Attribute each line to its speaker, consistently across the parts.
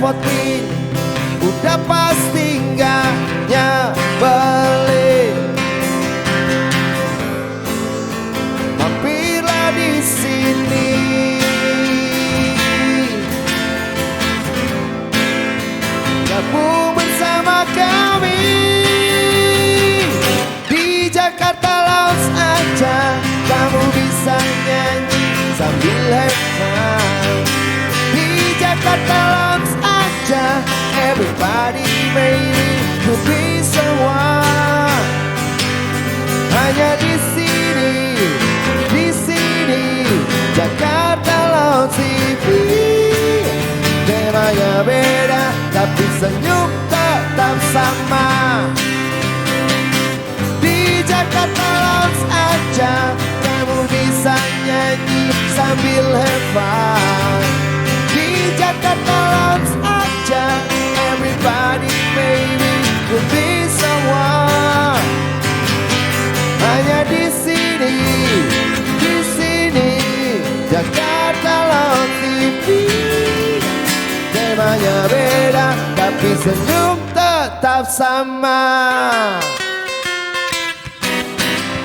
Speaker 1: ngerepotin, udah pasti nggak nyebelin. Mampirlah di sini, gabung bersama kami di Jakarta Lounge aja. Kamu bisa nyanyi sambil have fun di Jakarta Lounge aja. Everybody baby to be someone. Hanya di sini Jakarta Lounge TV. Temanya beda tapi senyum tetap sama. Di Jakarta Lounge aja kamu bisa nyanyi sambil have fun. Di Jakarta Lounge aja everybody baby will be someone. Hanya di sini Jakarta Lounge TV. Temanya beda tapi senyum tetap sama.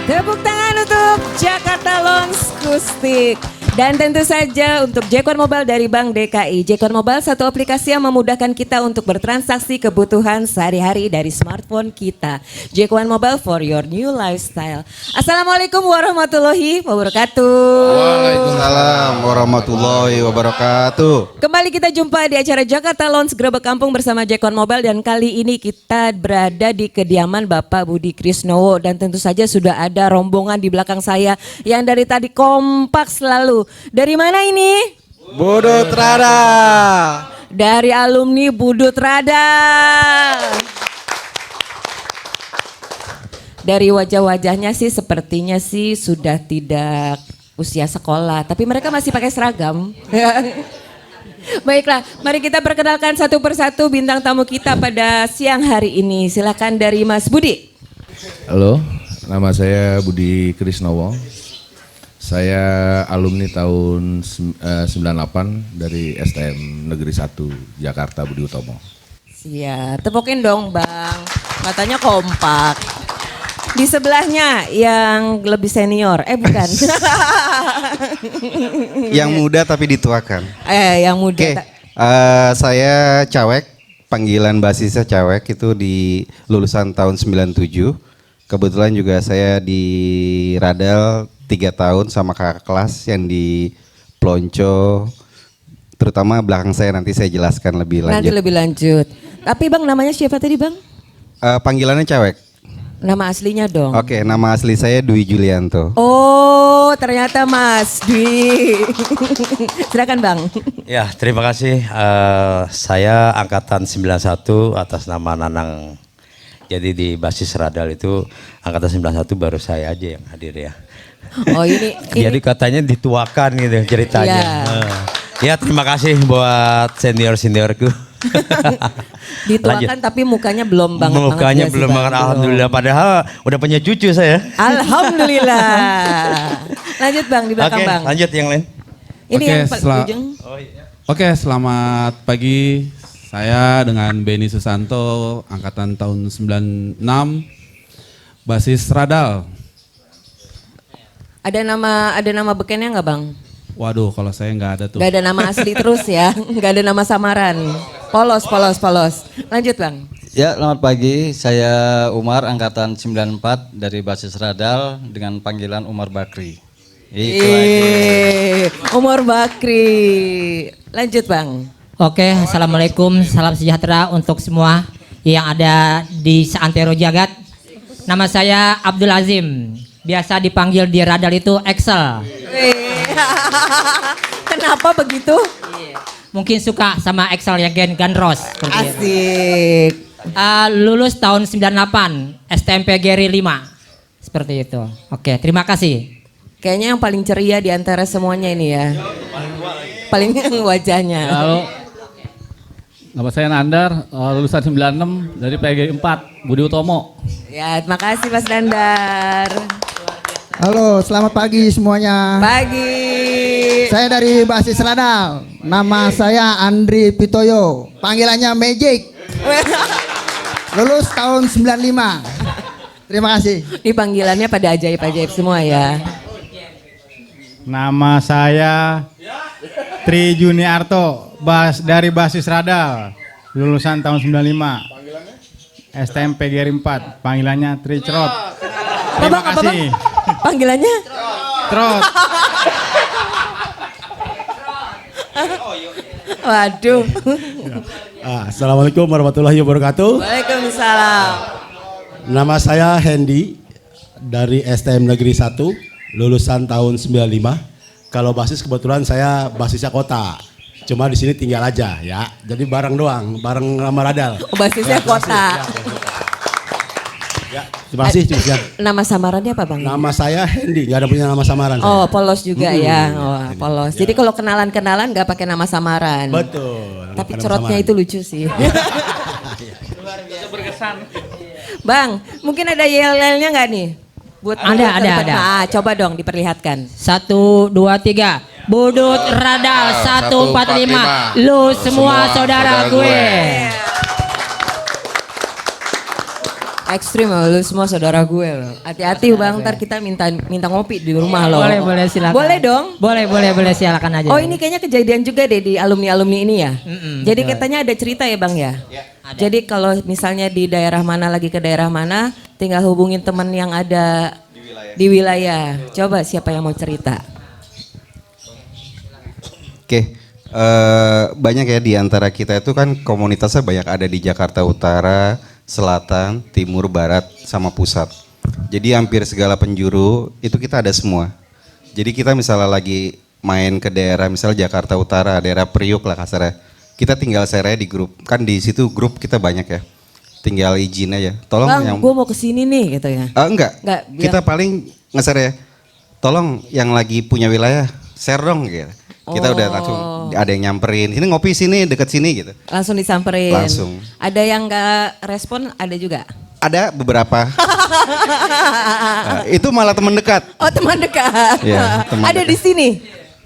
Speaker 2: Tepuk tangan untuk Jakarta Lounge Akustik. Dan tentu saja untuk Jekon Mobile dari Bank DKI. Jekon Mobile satu aplikasi yang memudahkan kita untuk bertransaksi kebutuhan sehari-hari dari smartphone kita. Jekon Mobile for your new lifestyle. Assalamualaikum warahmatullahi wabarakatuh.
Speaker 3: Waalaikumsalam warahmatullahi wabarakatuh.
Speaker 2: Kembali kita jumpa di acara Jakarta Lounge Grebek Kampung bersama Jekon Mobile. Dan kali ini kita berada di kediaman Bapak Budi Krisnowo. Dan tentu saja sudah ada rombongan di belakang saya yang dari tadi kompak selalu. Dari mana ini?
Speaker 1: Budut Rada.
Speaker 2: Dari alumni Budut Rada. Dari wajah-wajahnya sih sepertinya sih sudah tidak usia sekolah, tapi mereka masih pakai seragam. Baiklah, mari kita perkenalkan satu persatu bintang tamu kita pada siang hari ini. Silakan dari Mas Budi.
Speaker 4: Halo, nama saya Budi Krisnowo. Saya alumni tahun 98 dari STM Negeri 1 Jakarta Budi Utomo.
Speaker 2: Siap, tepukin dong Bang, matanya kompak. Di sebelahnya yang lebih senior, bukan.
Speaker 3: Yang muda tapi dituakan.
Speaker 2: Yang muda.
Speaker 3: Oke, saya Cawek, panggilan basisnya Cawek itu di lulusan tahun 97. Kebetulan juga saya di Radal 3 tahun sama kakak kelas yang di Plonco. Terutama belakang saya nanti saya jelaskan lebih lanjut.
Speaker 2: Nanti lebih lanjut. Tapi Bang namanya siapa tadi Bang?
Speaker 3: Panggilannya Cawek.
Speaker 2: Nama aslinya dong.
Speaker 3: Oke, nama asli saya Dwi Julianto.
Speaker 2: Oh, ternyata Mas Dwi. Silakan Bang.
Speaker 5: Ya, terima kasih. Saya angkatan 91 atas nama Nanang. Jadi di basis Radal itu angkatan 91 baru saya aja yang hadir ya.
Speaker 2: Oh ini.
Speaker 5: Jadi katanya dituakan gitu ceritanya. Ya terima kasih buat senior-seniorku.
Speaker 2: Dituakan tapi mukanya belum banget.
Speaker 5: Mukanya belum banget, alhamdulillah. Padahal udah punya cucu saya.
Speaker 2: Alhamdulillah. Lanjut Bang, di belakang
Speaker 5: Oke,
Speaker 2: Bang.
Speaker 5: lanjut yang lain.
Speaker 2: Ini yang ujung.
Speaker 6: Oke, selamat pagi. Saya dengan Benny Susanto, angkatan tahun 96, basis Radal.
Speaker 2: Ada nama bekennya nggak Bang?
Speaker 6: Waduh, kalau saya nggak ada tuh.
Speaker 2: Nggak ada nama asli terus ya, nggak ada nama samaran. Polos. Lanjut Bang.
Speaker 7: Ya, selamat pagi. Saya Umar, angkatan 94 dari basis Radal dengan panggilan Umar Bakri.
Speaker 2: Umar Bakri. Lanjut Bang.
Speaker 8: Oke, assalamualaikum, salam sejahtera untuk semua yang ada di seantero jagat. Nama saya Abdul Azim, biasa dipanggil di Radal itu Excel.
Speaker 2: Kenapa begitu?
Speaker 8: Mungkin suka sama Excel ya Gandros.
Speaker 2: Asik.
Speaker 8: Lulus tahun 98, STMP Geri 5. Seperti itu. Oke, terima kasih.
Speaker 2: Kayaknya yang paling ceria di antara semuanya ini ya. Paling wajahnya.
Speaker 9: Halo. Nama saya Nandar, lulusan 96 dari PG 4, Budi Utomo.
Speaker 2: Ya, terima kasih Mas Nandar.
Speaker 10: Halo, selamat pagi semuanya.
Speaker 2: Pagi.
Speaker 10: Saya dari basis Radal, Nama saya Andri Pitoyo, panggilannya Magic. Lulus tahun 95. Terima kasih.
Speaker 2: Ini panggilannya pada ajaib-ajaib semua ya.
Speaker 11: Nama saya Tri Juniarto, dari Basis Radal, lulusan tahun 95. STM PGRI 4, panggilannya Tri Crot. Terima kasih.
Speaker 2: Panggilannya?
Speaker 11: Trot.
Speaker 2: Waduh.
Speaker 12: Assalamualaikum warahmatullahi wabarakatuh.
Speaker 2: Waalaikumsalam.
Speaker 12: Nama saya Hendy dari STM Negeri 1, lulusan tahun 95. Kalau basis kebetulan saya basisnya kota. Cuma di sini tinggal aja ya. Jadi bareng doang, bareng sama Radal.
Speaker 2: Oh, basisnya kota.
Speaker 12: Ya, terima kasih cukup.
Speaker 2: Nama samarannya apa Bang?
Speaker 12: Nama saya Hendy, nggak ada punya nama samaran.
Speaker 2: Oh, polos juga ya. Oh, polos.
Speaker 12: Ya.
Speaker 2: Jadi kalau kenalan-kenalan nggak pakai nama samaran.
Speaker 12: Betul.
Speaker 2: Tapi cerotnya itu lucu sih. Bang, mungkin ada yel-yelnya nggak nih? Buat
Speaker 8: Ada.
Speaker 2: Nah, coba dong diperlihatkan.
Speaker 8: 1, 2, 3. Budut Radal 145. Lu semua saudara gue.
Speaker 2: Ekstrim loh, lu semua saudara gue loh. Hati-hati Bang, ntar kita minta ngopi di rumah loh.
Speaker 8: Boleh silakan.
Speaker 2: Boleh dong?
Speaker 8: Boleh silakan aja.
Speaker 2: Oh, ini kayaknya kejadian juga deh di alumni-alumni ini ya. Jadi katanya ada cerita ya Bang ya. Jadi kalau misalnya di daerah mana lagi ke daerah mana, tinggal hubungin teman yang ada di wilayah. Coba siapa yang mau cerita?
Speaker 3: Oke, banyak ya di antara kita itu kan komunitasnya banyak ada di Jakarta Utara, Selatan, Timur, Barat, sama Pusat. Jadi hampir segala penjuru itu kita ada semua. Jadi kita misalnya lagi main ke daerah misalnya Jakarta Utara, daerah Priuk lah kasarnya. Kita tinggal share di grup, kan di situ grup kita banyak ya. Tinggal izin aja, tolong
Speaker 2: Bang,
Speaker 3: yang...
Speaker 2: gue mau kesini nih gitu ya.
Speaker 3: Enggak, kita paling nge-share ya. Tolong yang lagi punya wilayah, share dong gitu. Kita udah langsung ada yang nyamperin, sini ngopi sini deket sini gitu.
Speaker 2: Langsung disamperin.
Speaker 3: Langsung.
Speaker 2: Ada yang nggak respon, ada juga.
Speaker 3: Ada beberapa. Itu malah teman dekat.
Speaker 2: Oh, teman dekat.
Speaker 3: Iya, teman
Speaker 2: ada
Speaker 3: dekat.
Speaker 2: di sini.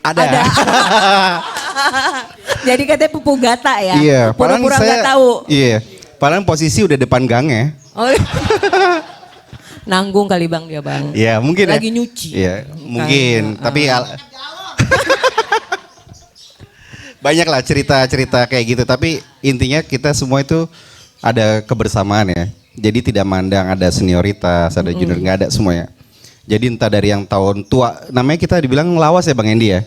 Speaker 3: Ada.
Speaker 2: Jadi katanya pupu gata ya.
Speaker 3: Iya, padahal
Speaker 2: Pura-pura
Speaker 3: saya
Speaker 2: nggak tahu.
Speaker 3: Iya. Padahal posisi udah depan gangnya.
Speaker 2: Oh. Nanggung kali Bang dia Bang.
Speaker 3: Iya, mungkin
Speaker 2: Lagi
Speaker 3: ya.
Speaker 2: nyuci.
Speaker 3: Iya, mungkin. Tapi banyak lah cerita-cerita kayak gitu. Tapi intinya kita semua itu ada kebersamaan ya. Jadi tidak mandang ada senioritas, ada junior, nggak ada semuanya. Jadi entah dari yang tahun tua, namanya kita dibilang lawas ya Bang Endi ya.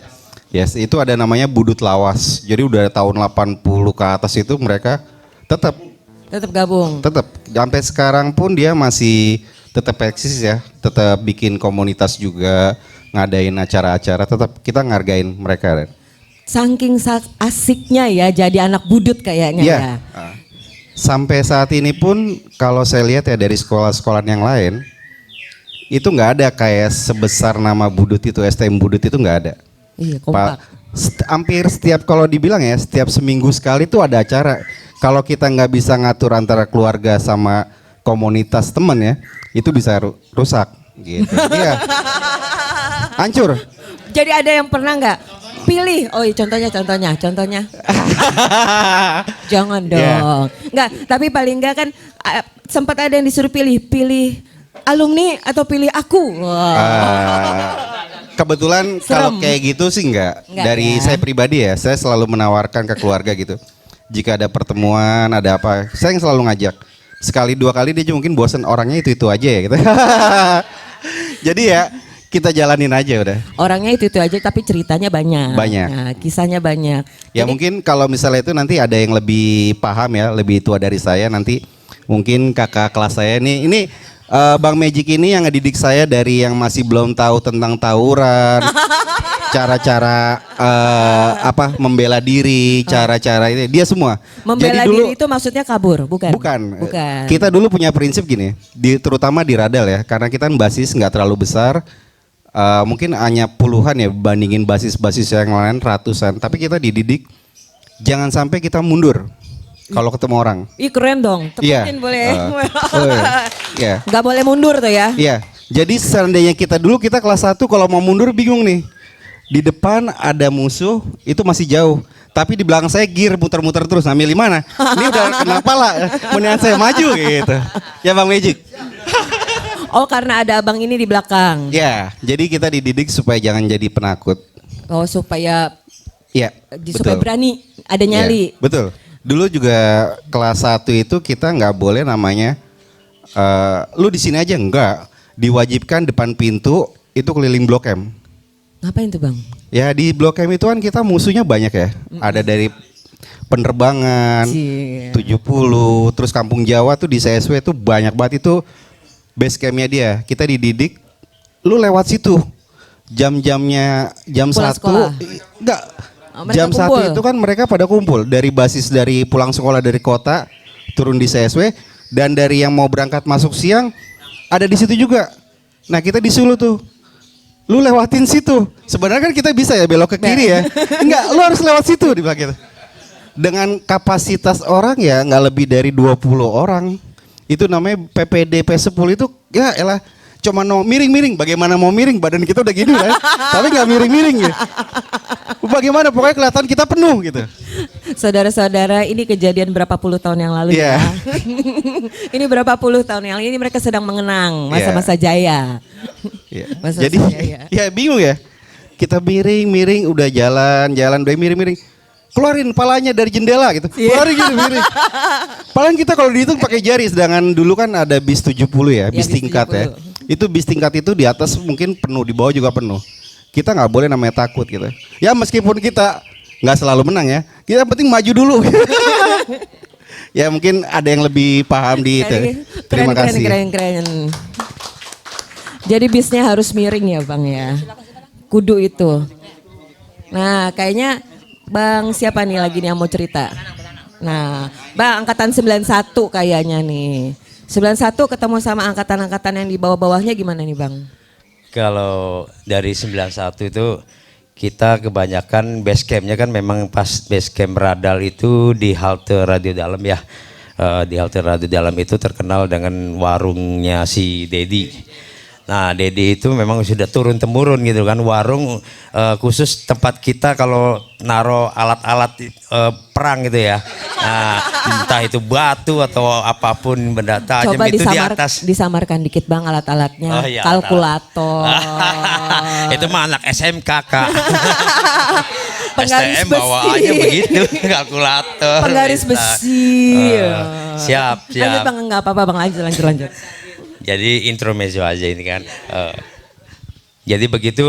Speaker 3: Yes, itu ada namanya budut lawas. Jadi udah tahun 80 ke atas itu mereka tetap
Speaker 2: gabung.
Speaker 3: Tetap. Sampai sekarang pun dia masih tetap eksis ya. Tetap bikin komunitas juga, ngadain acara-acara, tetap kita ngargain mereka.
Speaker 2: Saking asiknya ya jadi anak budut kayaknya
Speaker 3: Iya.
Speaker 2: ya.
Speaker 3: Sampai saat ini pun kalau saya lihat ya dari sekolah-sekolah yang lain itu nggak ada kayak sebesar nama budut itu, STM budut itu nggak ada.
Speaker 2: Iya, kompak.
Speaker 3: Hampir setiap kalau dibilang ya setiap seminggu sekali tuh ada acara. Kalau kita nggak bisa ngatur antara keluarga sama komunitas teman ya, itu bisa rusak gitu. Iya. Hancur.
Speaker 2: Jadi ada yang pernah nggak pilih? Oh iya, contohnya. Jangan dong. Nggak, tapi paling nggak kan sempat ada yang disuruh pilih alumni atau pilih aku.
Speaker 3: Kebetulan kalau kayak gitu sih enggak. Dari saya pribadi ya, saya selalu menawarkan ke keluarga gitu. Jika ada pertemuan, ada apa, saya yang selalu ngajak. Sekali dua kali dia mungkin bosan orangnya itu aja ya gitu. Jadi ya kita jalanin aja udah.
Speaker 2: Orangnya itu aja tapi ceritanya banyak. Nah, kisahnya banyak.
Speaker 3: Ya mungkin kalau misalnya itu nanti ada yang lebih paham ya, lebih tua dari saya nanti mungkin kakak kelas saya nih. Ini Bang Magic ini yang ngedidik saya dari yang masih belum tahu tentang tawuran, cara-cara membela diri, cara-cara ini dia semua.
Speaker 2: Membela
Speaker 3: Jadi dulu,
Speaker 2: diri itu maksudnya kabur, bukan?
Speaker 3: Bukan. Kita dulu punya prinsip gini, terutama di Radal ya, karena kita kan basis nggak terlalu besar. Mungkin hanya puluhan ya bandingin basis-basis yang lain ratusan. Tapi kita dididik jangan sampai kita mundur kalau ketemu orang.
Speaker 2: Ih keren dong, tepatin boleh.
Speaker 3: Iya.
Speaker 2: Gak boleh mundur tuh ya.
Speaker 3: Iya. Jadi seandainya kita dulu kita kelas 1 kalau mau mundur bingung nih. Di depan ada musuh itu masih jauh. Tapi di belakang saya gear muter-muter terus. Nah, milih mana? Ini udah kena pala. Mendingan saya maju gitu. Ya Bang Magic.
Speaker 2: Oh, karena ada abang ini di belakang.
Speaker 3: Ya, jadi kita dididik supaya jangan jadi penakut.
Speaker 2: Oh, supaya
Speaker 3: Ya,
Speaker 2: supaya berani, ada nyali.
Speaker 3: Ya, betul. Dulu juga kelas 1 itu kita nggak boleh namanya lu di sini aja, enggak. Diwajibkan depan pintu itu keliling Blok M.
Speaker 2: Ngapain tuh Bang?
Speaker 3: Ya di Blok M itu kan kita musuhnya banyak ya. Ada dari penerbangan, 70, terus Kampung Jawa tuh di CSW tuh banyak banget itu base campnya dia. Kita dididik, lu lewat situ. Jam-jamnya jam
Speaker 2: Pulang
Speaker 3: 1,
Speaker 2: sekolah.
Speaker 3: enggak.
Speaker 2: Mereka
Speaker 3: Jam 1
Speaker 2: kumpul.
Speaker 3: itu kan mereka pada kumpul dari basis dari pulang sekolah dari kota turun di CSW dan dari yang mau berangkat masuk siang ada di situ juga. Nah kita disuruh tuh, lu lewatin situ. Sebenarnya kan kita bisa ya belok ke kiri ya. Enggak, lu harus lewat situ dibilang gitu. Dengan kapasitas orang ya nggak lebih dari 20 orang. Itu namanya PPD P10 itu ya elah cuma miring-miring. Bagaimana mau miring? Badan kita udah gini lah. Tapi nggak miring-miring ya. Bagaimana pokoknya kelihatan kita penuh gitu.
Speaker 2: Saudara-saudara, ini kejadian berapa puluh tahun yang lalu ya. Ini berapa puluh tahun yang lalu ini mereka sedang mengenang masa-masa jaya. Masa
Speaker 3: Jadi
Speaker 2: jaya.
Speaker 3: ya bingung ya. Kita miring-miring udah jalan udah miring-miring. Keluarin palanya dari jendela gitu. Keluarin gitu miring. Paling kita kalau dihitung pakai jari, sedangkan dulu kan ada bis 70 ya, bis tingkat ya. Itu bis tingkat itu di atas mungkin penuh, di bawah juga penuh. Kita nggak boleh namanya takut gitu. Ya meskipun kita nggak selalu menang ya, kita penting maju dulu. Ya mungkin ada yang lebih paham di itu. Terima kasih.
Speaker 2: Keren. Jadi bisnya harus miring ya Bang ya. Kudu itu. Nah kayaknya Bang siapa nih lagi nih yang mau cerita? Nah Bang angkatan 91 kayaknya nih. 91 ketemu sama angkatan-angkatan yang di bawah-bawahnya gimana nih Bang?
Speaker 5: Kalau dari 91 itu kita kebanyakan base campnya kan memang pas base camp Radal itu di halte Radio Dalam ya. Di halte Radio Dalam itu terkenal dengan warungnya si Dedi. Nah Dedi itu memang sudah turun temurun gitu kan, warung khusus tempat kita kalau naro alat-alat perang gitu ya. Nah, entah itu batu atau apapun benda tajam
Speaker 2: Coba
Speaker 5: itu di atas.
Speaker 2: disamarkan dikit Bang alat-alatnya.
Speaker 5: Oh, iya,
Speaker 2: kalkulator.
Speaker 5: Itu mah anak SMK Kak.
Speaker 2: Penggaris
Speaker 5: STM bawaannya
Speaker 2: besi.
Speaker 5: begitu, kalkulator.
Speaker 2: Penggaris
Speaker 5: minta.
Speaker 2: besi.
Speaker 5: Siap.
Speaker 2: Lanjut Bang, enggak apa-apa Bang, lanjut.
Speaker 5: Jadi intermezzo aja ini kan. Jadi begitu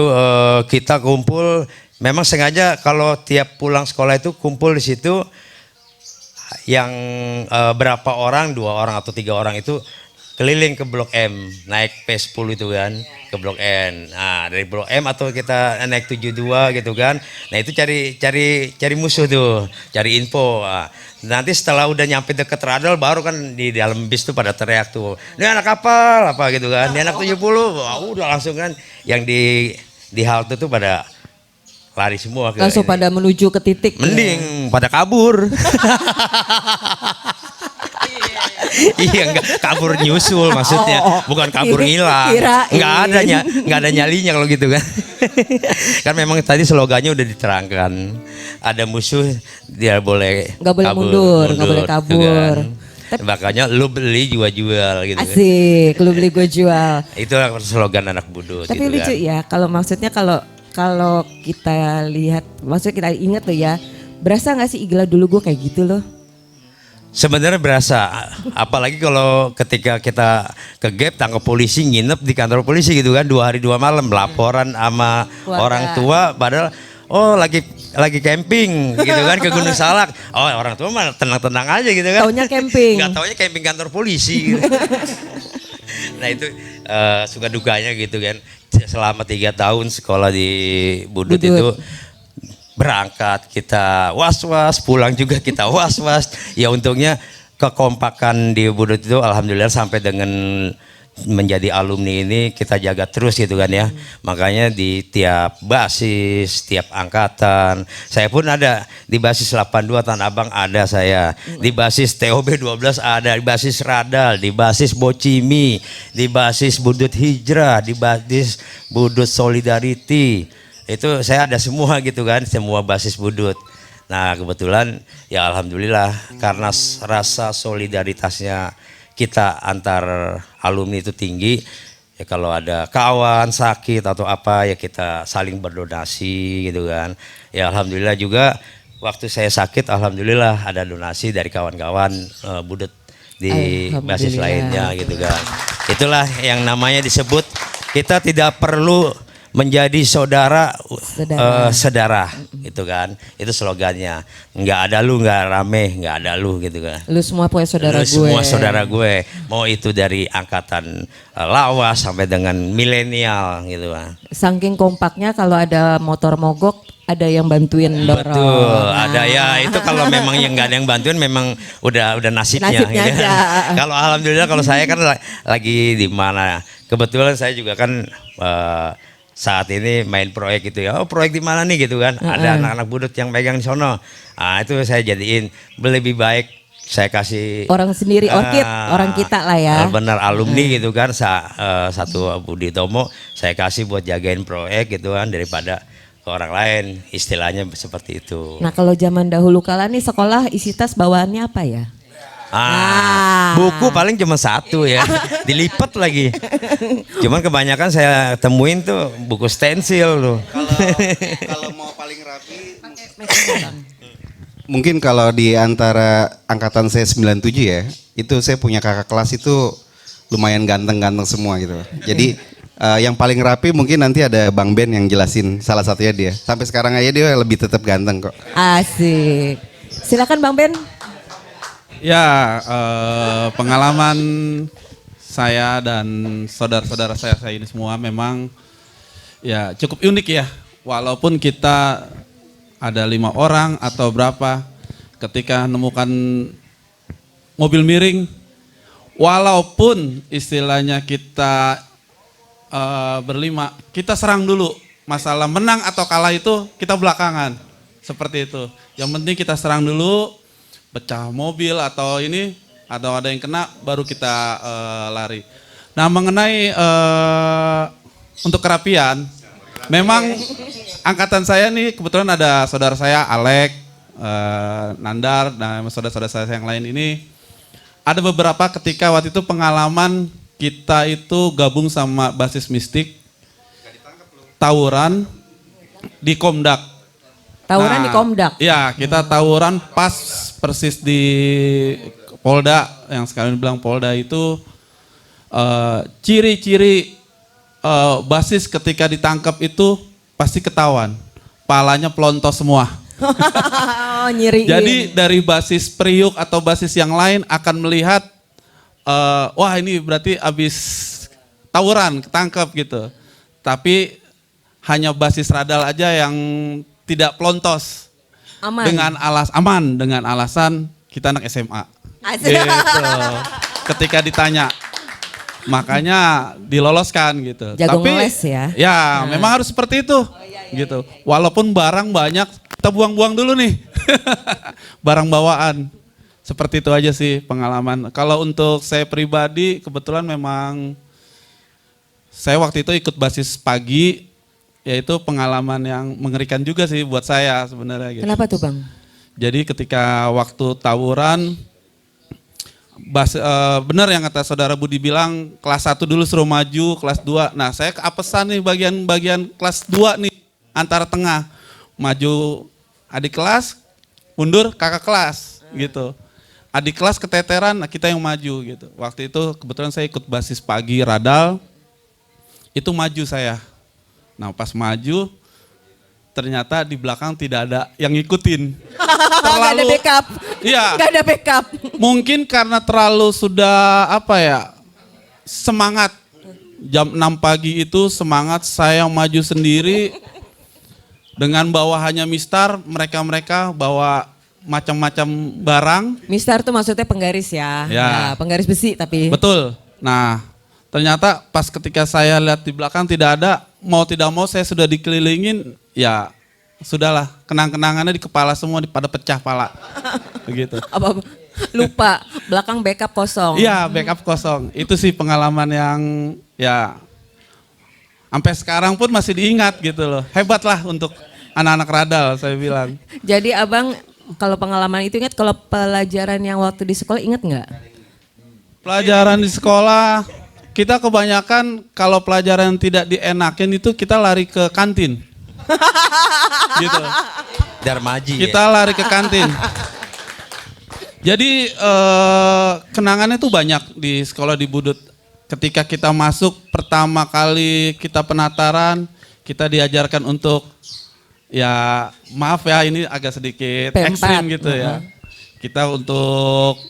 Speaker 5: kita kumpul, memang sengaja kalau tiap pulang sekolah itu kumpul di situ yang berapa orang, 2 orang atau 3 orang itu keliling ke Blok M, naik P10 itu kan ke Blok N. Nah, dari Blok M atau kita naik 72 gitu kan. Nah, itu cari musuh tuh, cari info. Nah, nanti setelah udah nyampe deket Radal baru kan di dalam bis tuh pada teriak tuh. Ini anak kapal apa gitu kan. Ini anak 70. Wah, udah langsung kan yang di halte tuh pada lari semua ke
Speaker 2: Langsung pada menuju ke titik.
Speaker 5: Mending pada kabur. Iya enggak kabur nyusul maksudnya, bukan kabur ngilang. Enggak ada nyalinya kalau gitu kan. Kan memang tadi slogannya udah diterangkan. Ada musuh dia boleh
Speaker 2: Nggak boleh mundur, nggak boleh kabur.
Speaker 5: Kan. Makanya lu beli jual gitu.
Speaker 2: Asik, lu beli gue jual.
Speaker 5: Itu slogan anak budut.
Speaker 2: Tapi
Speaker 5: gitu
Speaker 2: lucu
Speaker 5: kan.
Speaker 2: ya, kalau maksudnya kalau kita lihat, maksudnya kita ingat tuh ya, berasa nggak sih Igla dulu gue kayak gitu loh?
Speaker 5: Sebenarnya berasa, apalagi kalau ketika kita ke gap tangkap polisi nginep di kantor polisi gitu kan 2 hari 2 malam laporan sama orang tua padahal lagi camping gitu kan ke Gunung Salak. Oh orang tua mah tenang-tenang aja gitu kan.
Speaker 2: Taunya camping.
Speaker 5: Nggak taunya camping kantor polisi. Gitu. Nah itu suka dukanya gitu kan. Selama 3 tahun sekolah di Budut. Itu berangkat kita was-was, pulang juga kita was-was. Ya untungnya kekompakan di Budut itu alhamdulillah sampai dengan menjadi alumni ini kita jaga terus gitu kan ya. Makanya di tiap basis, tiap angkatan. Saya pun ada di basis 82 Tanah Abang ada saya. Di basis TOB 12 ada, di basis Radal, di basis Bocimi, di basis Budut Hijrah, di basis Budut Solidarity. Itu saya ada semua gitu kan, semua basis Budut. Nah kebetulan ya alhamdulillah karena rasa solidaritasnya kita antar alumni itu tinggi. Ya kalau ada kawan sakit atau apa ya kita saling berdonasi gitu kan. Ya alhamdulillah juga waktu saya sakit alhamdulillah ada donasi dari kawan-kawan budut di basis lainnya gitu kan. Itulah yang namanya disebut kita tidak perlu menjadi saudara sedara gitu kan. Itu slogannya. Nggak ada lu nggak rame, nggak ada lu gitu kan.
Speaker 2: Lu semua punya saudara
Speaker 5: Lu
Speaker 2: gue.
Speaker 5: semua saudara gue. Mau itu dari angkatan lawas sampai dengan milenial gitu kan.
Speaker 2: Saking kompaknya kalau ada motor mogok ada yang bantuin dorong.
Speaker 5: Betul, ada ya itu kalau memang yang nggak ada yang bantuin memang udah nasibnya.
Speaker 2: Nasibnya
Speaker 5: gitu.
Speaker 2: aja.
Speaker 5: Kalau alhamdulillah kalau saya kan lagi di mana. Kebetulan saya juga kan saat ini main proyek gitu ya. Oh proyek di mana nih gitu kan. Ada anak-anak budut yang pegang di sono. Nah itu saya jadiin lebih baik saya kasih
Speaker 2: orang sendiri, orang kita lah ya.
Speaker 5: Benar alumni gitu kan. Satu Budi Tomo saya kasih buat jagain proyek gitu kan daripada ke orang lain, istilahnya seperti itu.
Speaker 2: Nah kalau zaman dahulu kala nih sekolah isi tas bawaannya apa ya?
Speaker 5: Buku paling cuma satu ya, dilipat lagi. Cuman kebanyakan saya temuin tuh buku stensil tuh.
Speaker 3: Kalau mau paling rapi, mungkin kalau di antara angkatan saya 97 ya, itu saya punya kakak kelas itu lumayan ganteng-ganteng semua gitu. Jadi yang paling rapi mungkin nanti ada Bang Ben yang jelasin salah satunya dia. Sampai sekarang aja dia lebih tetap ganteng kok.
Speaker 2: Asik. Silakan Bang Ben.
Speaker 6: Ya, pengalaman saya dan saudara-saudara saya ini semua memang ya cukup unik ya. Walaupun kita ada 5 orang atau berapa, ketika menemukan mobil miring, walaupun istilahnya kita berlima, kita serang dulu. Masalah menang atau kalah itu kita belakangan, seperti itu. Yang penting kita serang dulu, pecah mobil atau ini, atau ada yang kena, baru kita lari. Nah mengenai untuk kerapian, memang angkatan saya nih kebetulan ada saudara saya Alek, Nandar, dan saudara-saudara saya yang lain ini. Ada beberapa ketika waktu itu pengalaman kita itu gabung sama basis mistik, tawuran di Komdak.
Speaker 2: Tawuran di Komdak?
Speaker 6: Ya, kita tawuran pas persis di Polda, yang sekalian bilang Polda itu ciri-ciri basis ketika ditangkap itu pasti ketahuan, palanya pelontos semua.
Speaker 2: Oh, nyiriin.
Speaker 6: Jadi dari basis Priuk atau basis yang lain akan melihat, wah ini berarti abis tawuran, ketangkep gitu. Tapi hanya basis radal aja yang tidak pelontos.
Speaker 2: Aman.
Speaker 6: Dengan alasan kita anak SMA.
Speaker 2: Asik.
Speaker 6: Gitu. Ketika ditanya, makanya diloloskan gitu.
Speaker 2: Jago
Speaker 6: Tapi
Speaker 2: ngeles ya.
Speaker 6: Ya, memang harus seperti itu. Gitu. Walaupun barang banyak, kita buang-buang dulu nih. Barang bawaan. Seperti itu aja sih pengalaman. Kalau untuk saya pribadi, kebetulan memang saya waktu itu ikut basis pagi, yaitu pengalaman yang mengerikan juga sih buat saya sebenarnya. Gitu.
Speaker 2: Kenapa tuh Bang?
Speaker 6: Jadi ketika waktu tawuran, benar yang kata saudara Budi bilang, kelas 1 dulu suruh maju, kelas 2. Nah saya keapesan nih bagian kelas 2 nih, antara tengah. Maju adik kelas, mundur kakak kelas gitu. Adik kelas keteteran, nah kita yang maju gitu. Waktu itu kebetulan saya ikut basis pagi radal, itu maju saya. Nah pas maju, ternyata di belakang tidak ada yang ngikutin.
Speaker 2: Gak ada backup.
Speaker 6: Iya.
Speaker 2: Gak ada backup.
Speaker 6: Mungkin karena terlalu sudah semangat. Jam 6 pagi itu semangat saya maju sendiri. Dengan bawa hanya mistar, mereka bawa macam-macam barang.
Speaker 2: Mistar tuh maksudnya penggaris ya.
Speaker 6: Ya.
Speaker 2: Penggaris besi tapi.
Speaker 6: Betul. Nah ternyata pas ketika saya lihat di belakang tidak ada, mau tidak mau saya sudah dikelilingin, ya sudahlah, kenang-kenangannya di kepala semua pada pecah pala. Begitu.
Speaker 2: Apa lupa, belakang backup kosong.
Speaker 6: Iya, backup kosong. Itu sih pengalaman yang ya sampai sekarang pun masih diingat gitu loh. Hebat lah untuk anak-anak radal saya bilang.
Speaker 2: Jadi abang kalau pengalaman itu ingat, kalau pelajaran yang waktu di sekolah ingat nggak?
Speaker 6: Pelajaran di sekolah, kita kebanyakan kalau pelajaran tidak dienakin itu kita lari ke kantin. Gitu.
Speaker 5: Darmaji.
Speaker 6: Kita lari ke kantin. Jadi kenangannya tuh banyak di sekolah di Budut. Ketika kita masuk pertama kali kita penataran, kita diajarkan untuk ya maaf ya ini agak sedikit
Speaker 2: P4.
Speaker 6: ekstrim gitu ya. Kita untuk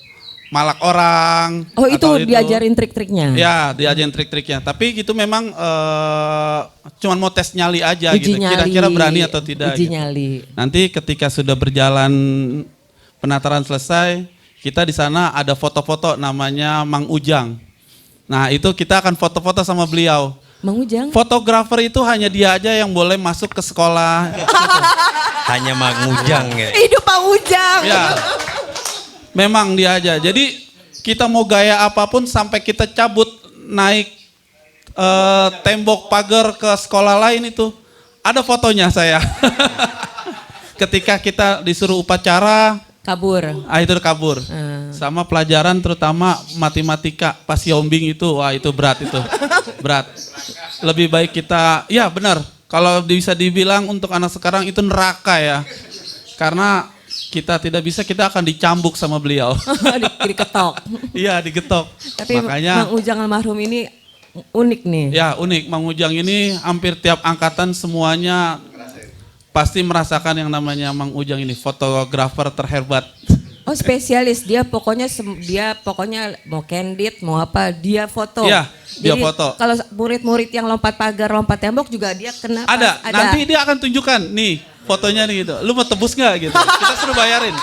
Speaker 6: malak orang.
Speaker 2: Oh itu
Speaker 6: atau
Speaker 2: diajarin trik-triknya?
Speaker 6: Ya diajarin trik-triknya. Tapi gitu memang cuman mau tes nyali aja
Speaker 2: Uji
Speaker 6: gitu.
Speaker 2: nyali.
Speaker 6: Kira-kira berani atau tidak.
Speaker 2: Uji
Speaker 6: gitu.
Speaker 2: nyali.
Speaker 6: Nanti ketika sudah berjalan penataran selesai, kita di sana ada foto-foto namanya Mang Ujang. Nah itu kita akan foto-foto sama beliau.
Speaker 2: Mang Ujang?
Speaker 6: Fotografer itu hanya dia aja yang boleh masuk ke sekolah.
Speaker 5: Hanya Mang Ujang ya.
Speaker 2: Hidup Mang Ujang.
Speaker 6: Ya, memang dia aja. Jadi kita mau gaya apapun sampai kita cabut naik tembok pagar ke sekolah lain itu ada fotonya saya. Ketika kita disuruh upacara,
Speaker 2: kabur.
Speaker 6: Itu kabur. Sama pelajaran terutama matematika pas yombing itu, wah itu berat itu. Berat. Lebih baik kita, ya benar. Kalau bisa dibilang untuk anak sekarang itu neraka ya. Karena kita tidak bisa, kita akan dicambuk sama beliau.
Speaker 2: Diketok.
Speaker 6: Iya digetok.
Speaker 2: Tapi
Speaker 6: makanya
Speaker 2: Mang Ujang almarhum ini unik nih.
Speaker 6: ya unik. Mang Ujang ini hampir tiap angkatan semuanya pasti merasakan yang namanya Mang Ujang ini, fotografer terhebat.
Speaker 2: Oh spesialis, dia pokoknya mau candid, mau apa, dia foto.
Speaker 6: Iya, dia
Speaker 2: Jadi,
Speaker 6: foto.
Speaker 2: kalau murid-murid yang lompat pagar, lompat tembok juga dia kena.
Speaker 6: Ada. Nanti dia akan tunjukkan, nih fotonya nih gitu. Lu mau tebus nggak gitu? Kita suruh bayarin.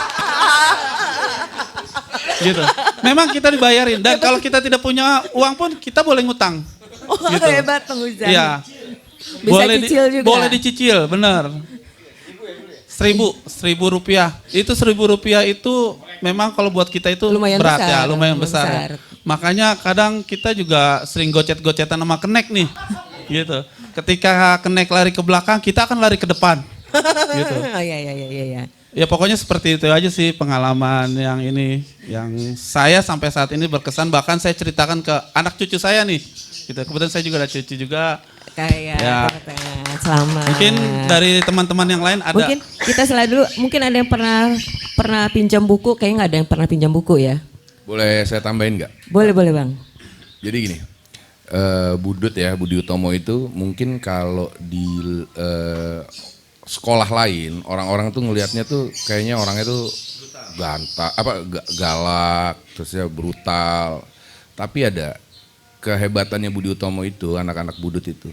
Speaker 6: Gitu. Memang kita dibayarin dan kalau kita tidak punya uang pun kita boleh ngutang.
Speaker 2: Oh
Speaker 6: gitu.
Speaker 2: hebat Mang Ujang.
Speaker 6: Iya.
Speaker 2: Bisa cicil juga.
Speaker 6: Boleh dicicil, benar. 1.000 rupiah. Itu 1.000 rupiah itu memang kalau buat kita itu
Speaker 2: lumayan
Speaker 6: berat
Speaker 2: besar,
Speaker 6: ya, lumayan besar. Makanya kadang kita juga sering gocet-gocetan sama kenek nih. Gitu. Ketika kenek lari ke belakang, kita akan lari ke depan. Gitu.
Speaker 2: Oh iya.
Speaker 6: Ya pokoknya seperti itu aja sih pengalaman yang ini, yang saya sampai saat ini berkesan, bahkan saya ceritakan ke anak cucu saya nih. Gitu. Kebetulan saya juga ada cucu juga.
Speaker 2: Kayak
Speaker 6: Ya.
Speaker 2: selamat.
Speaker 6: Mungkin dari teman-teman yang lain ada.
Speaker 2: Mungkin kita selalu dulu, mungkin ada yang pernah pinjam buku, kayaknya nggak ada yang pernah pinjam buku ya.
Speaker 4: Boleh saya tambahin nggak?
Speaker 2: Boleh Bang.
Speaker 4: Jadi gini, Budut ya, Budi Utomo itu mungkin kalau di sekolah lain orang-orang tuh ngelihatnya tuh kayaknya orangnya tuh galak, terus ya brutal. Tapi ada kehebatannya Budi Utomo itu, anak-anak Budut itu,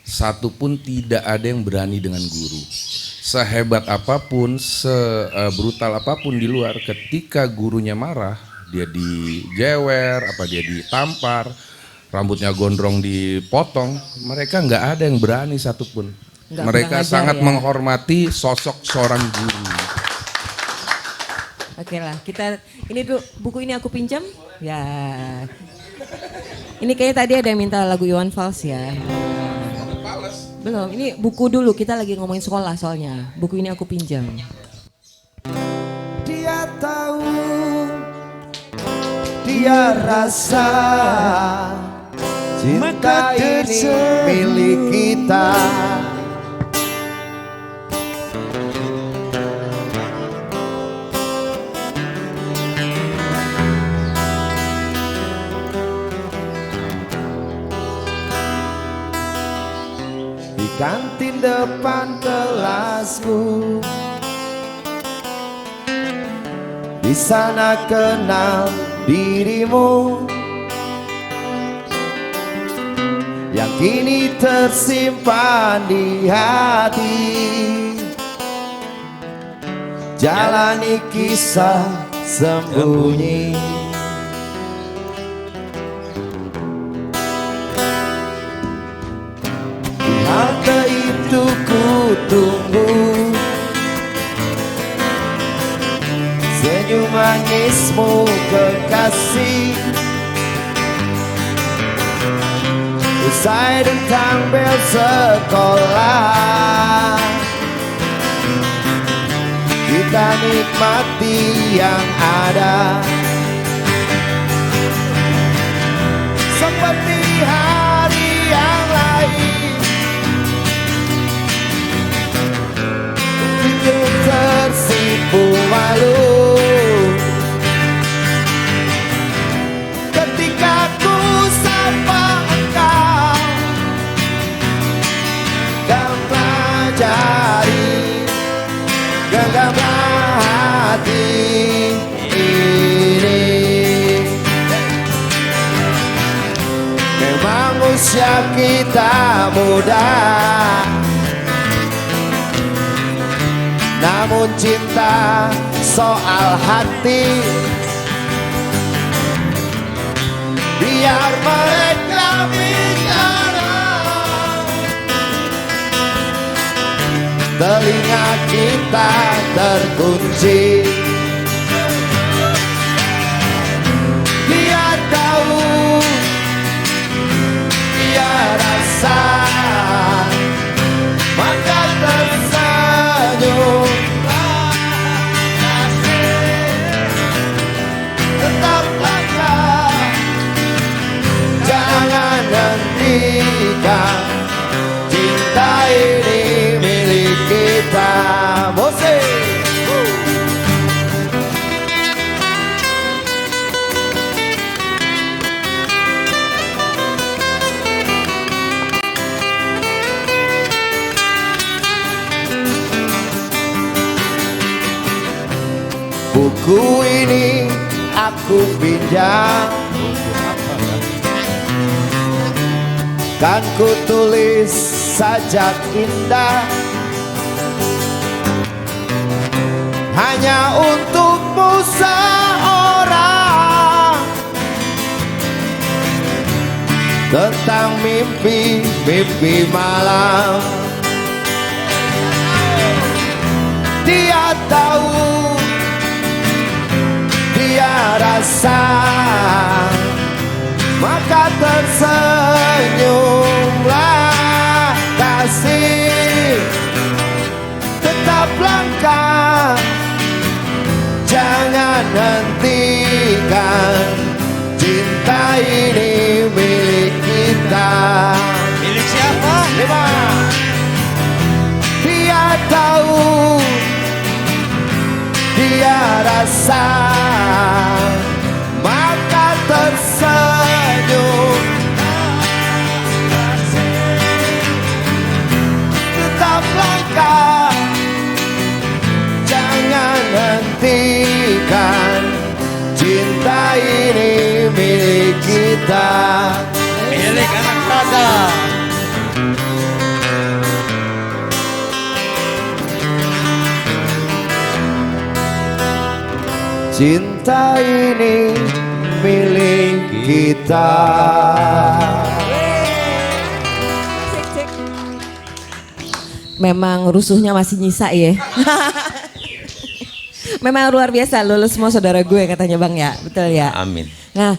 Speaker 4: satu pun tidak ada yang berani dengan guru. Sehebat apapun, sebrutal apapun di luar, ketika gurunya marah, dia dijewer, dia ditampar, rambutnya gondrong dipotong, mereka nggak ada yang berani satupun. Mereka sangat menghormati sosok seorang guru.
Speaker 2: Oke lah, kita ini dulu buku ini aku pinjam. Ya. Ini kayaknya tadi ada yang minta lagu Iwan Fals ya. Belum, ini buku dulu, kita lagi ngomongin sekolah soalnya. Buku ini aku pinjam.
Speaker 1: Dia tahu, dia rasa cinta ini milik kita. Di kantin depan kelasku, di sana kenal dirimu yang kini tersimpan di hati. Jalani kisah sembunyi, di halte itu ku tunggu senyum manismu kekasih. Usai tentang bel sekolah, kita nikmati yang ada. Seperti hari yang lain, hidup tersipu malu ketika ku sapa engkau dan pelajari genggamlah hati ini. Memang usia kita muda, namun cinta soal hati biar mereka bicara, telinga kita terkunci. Dia tahu, dia rasa, maka tersenyum. Tetaplah kau, jangan hentikan cinta ini milik kita. Musik. Buku ini aku pinjam, kan ku tulis sajak indah hanya untukmu seorang, tentang mimpi-mimpi malam. Dia tahu, dia rasa, maka tersenyumlah kasih. Tetap langkah, jangan hentikan cinta ini milik kita. Milik siapa? Lima. Dia tahu, dia rasa, maka tersenyum. Tetap langkah, jangan hentikan cinta ini milik kita. Milik anak muda. Cinta ini milik kita.
Speaker 2: Memang rusuhnya masih nyisa ya. Memang luar biasa, lulus semua saudara gue katanya Bang ya, betul ya?
Speaker 5: Amin.
Speaker 2: Nah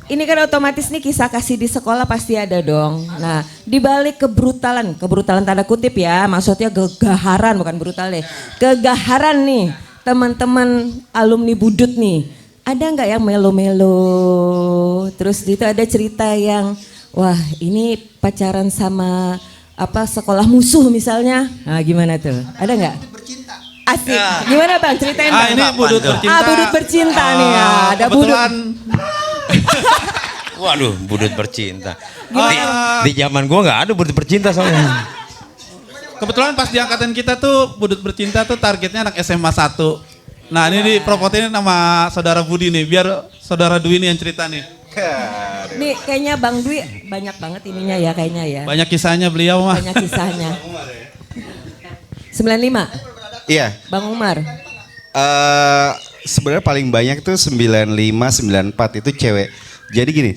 Speaker 2: ini kan otomatis nih kisah kasih di sekolah pasti ada dong. Nah di balik kebrutalan tanda kutip ya, maksudnya kegaharan bukan brutal deh. Kegaharan nih teman-teman alumni Budut nih, ada nggak yang melo-melo? Terus itu ada cerita yang, wah ini pacaran sama apa sekolah musuh misalnya? Nah gimana tuh? Ada nggak? Asik. Gimana Bang? Ceritain Bang.
Speaker 6: Ini Budut bercinta.
Speaker 2: Budut bercinta nih ya. Ada
Speaker 6: kebetulan,
Speaker 5: Waduh, Budut bercinta. Di zaman gua nggak ada Budut bercinta soalnya.
Speaker 6: Kebetulan pas di angkatan kita tuh Budut bercinta tuh targetnya anak SMA 1. Nah ini dipropotin sama saudara Budi nih, biar saudara Dwi nih yang cerita nih.
Speaker 2: Nih kayaknya Bang Dwi banyak banget ininya ya kayaknya ya.
Speaker 6: Banyak kisahnya beliau mah.
Speaker 2: Banyak kisahnya. 95.
Speaker 3: Iya.
Speaker 2: Bang Umar.
Speaker 3: Sebenarnya paling banyak tuh 95, 94 itu cewek. Jadi gini,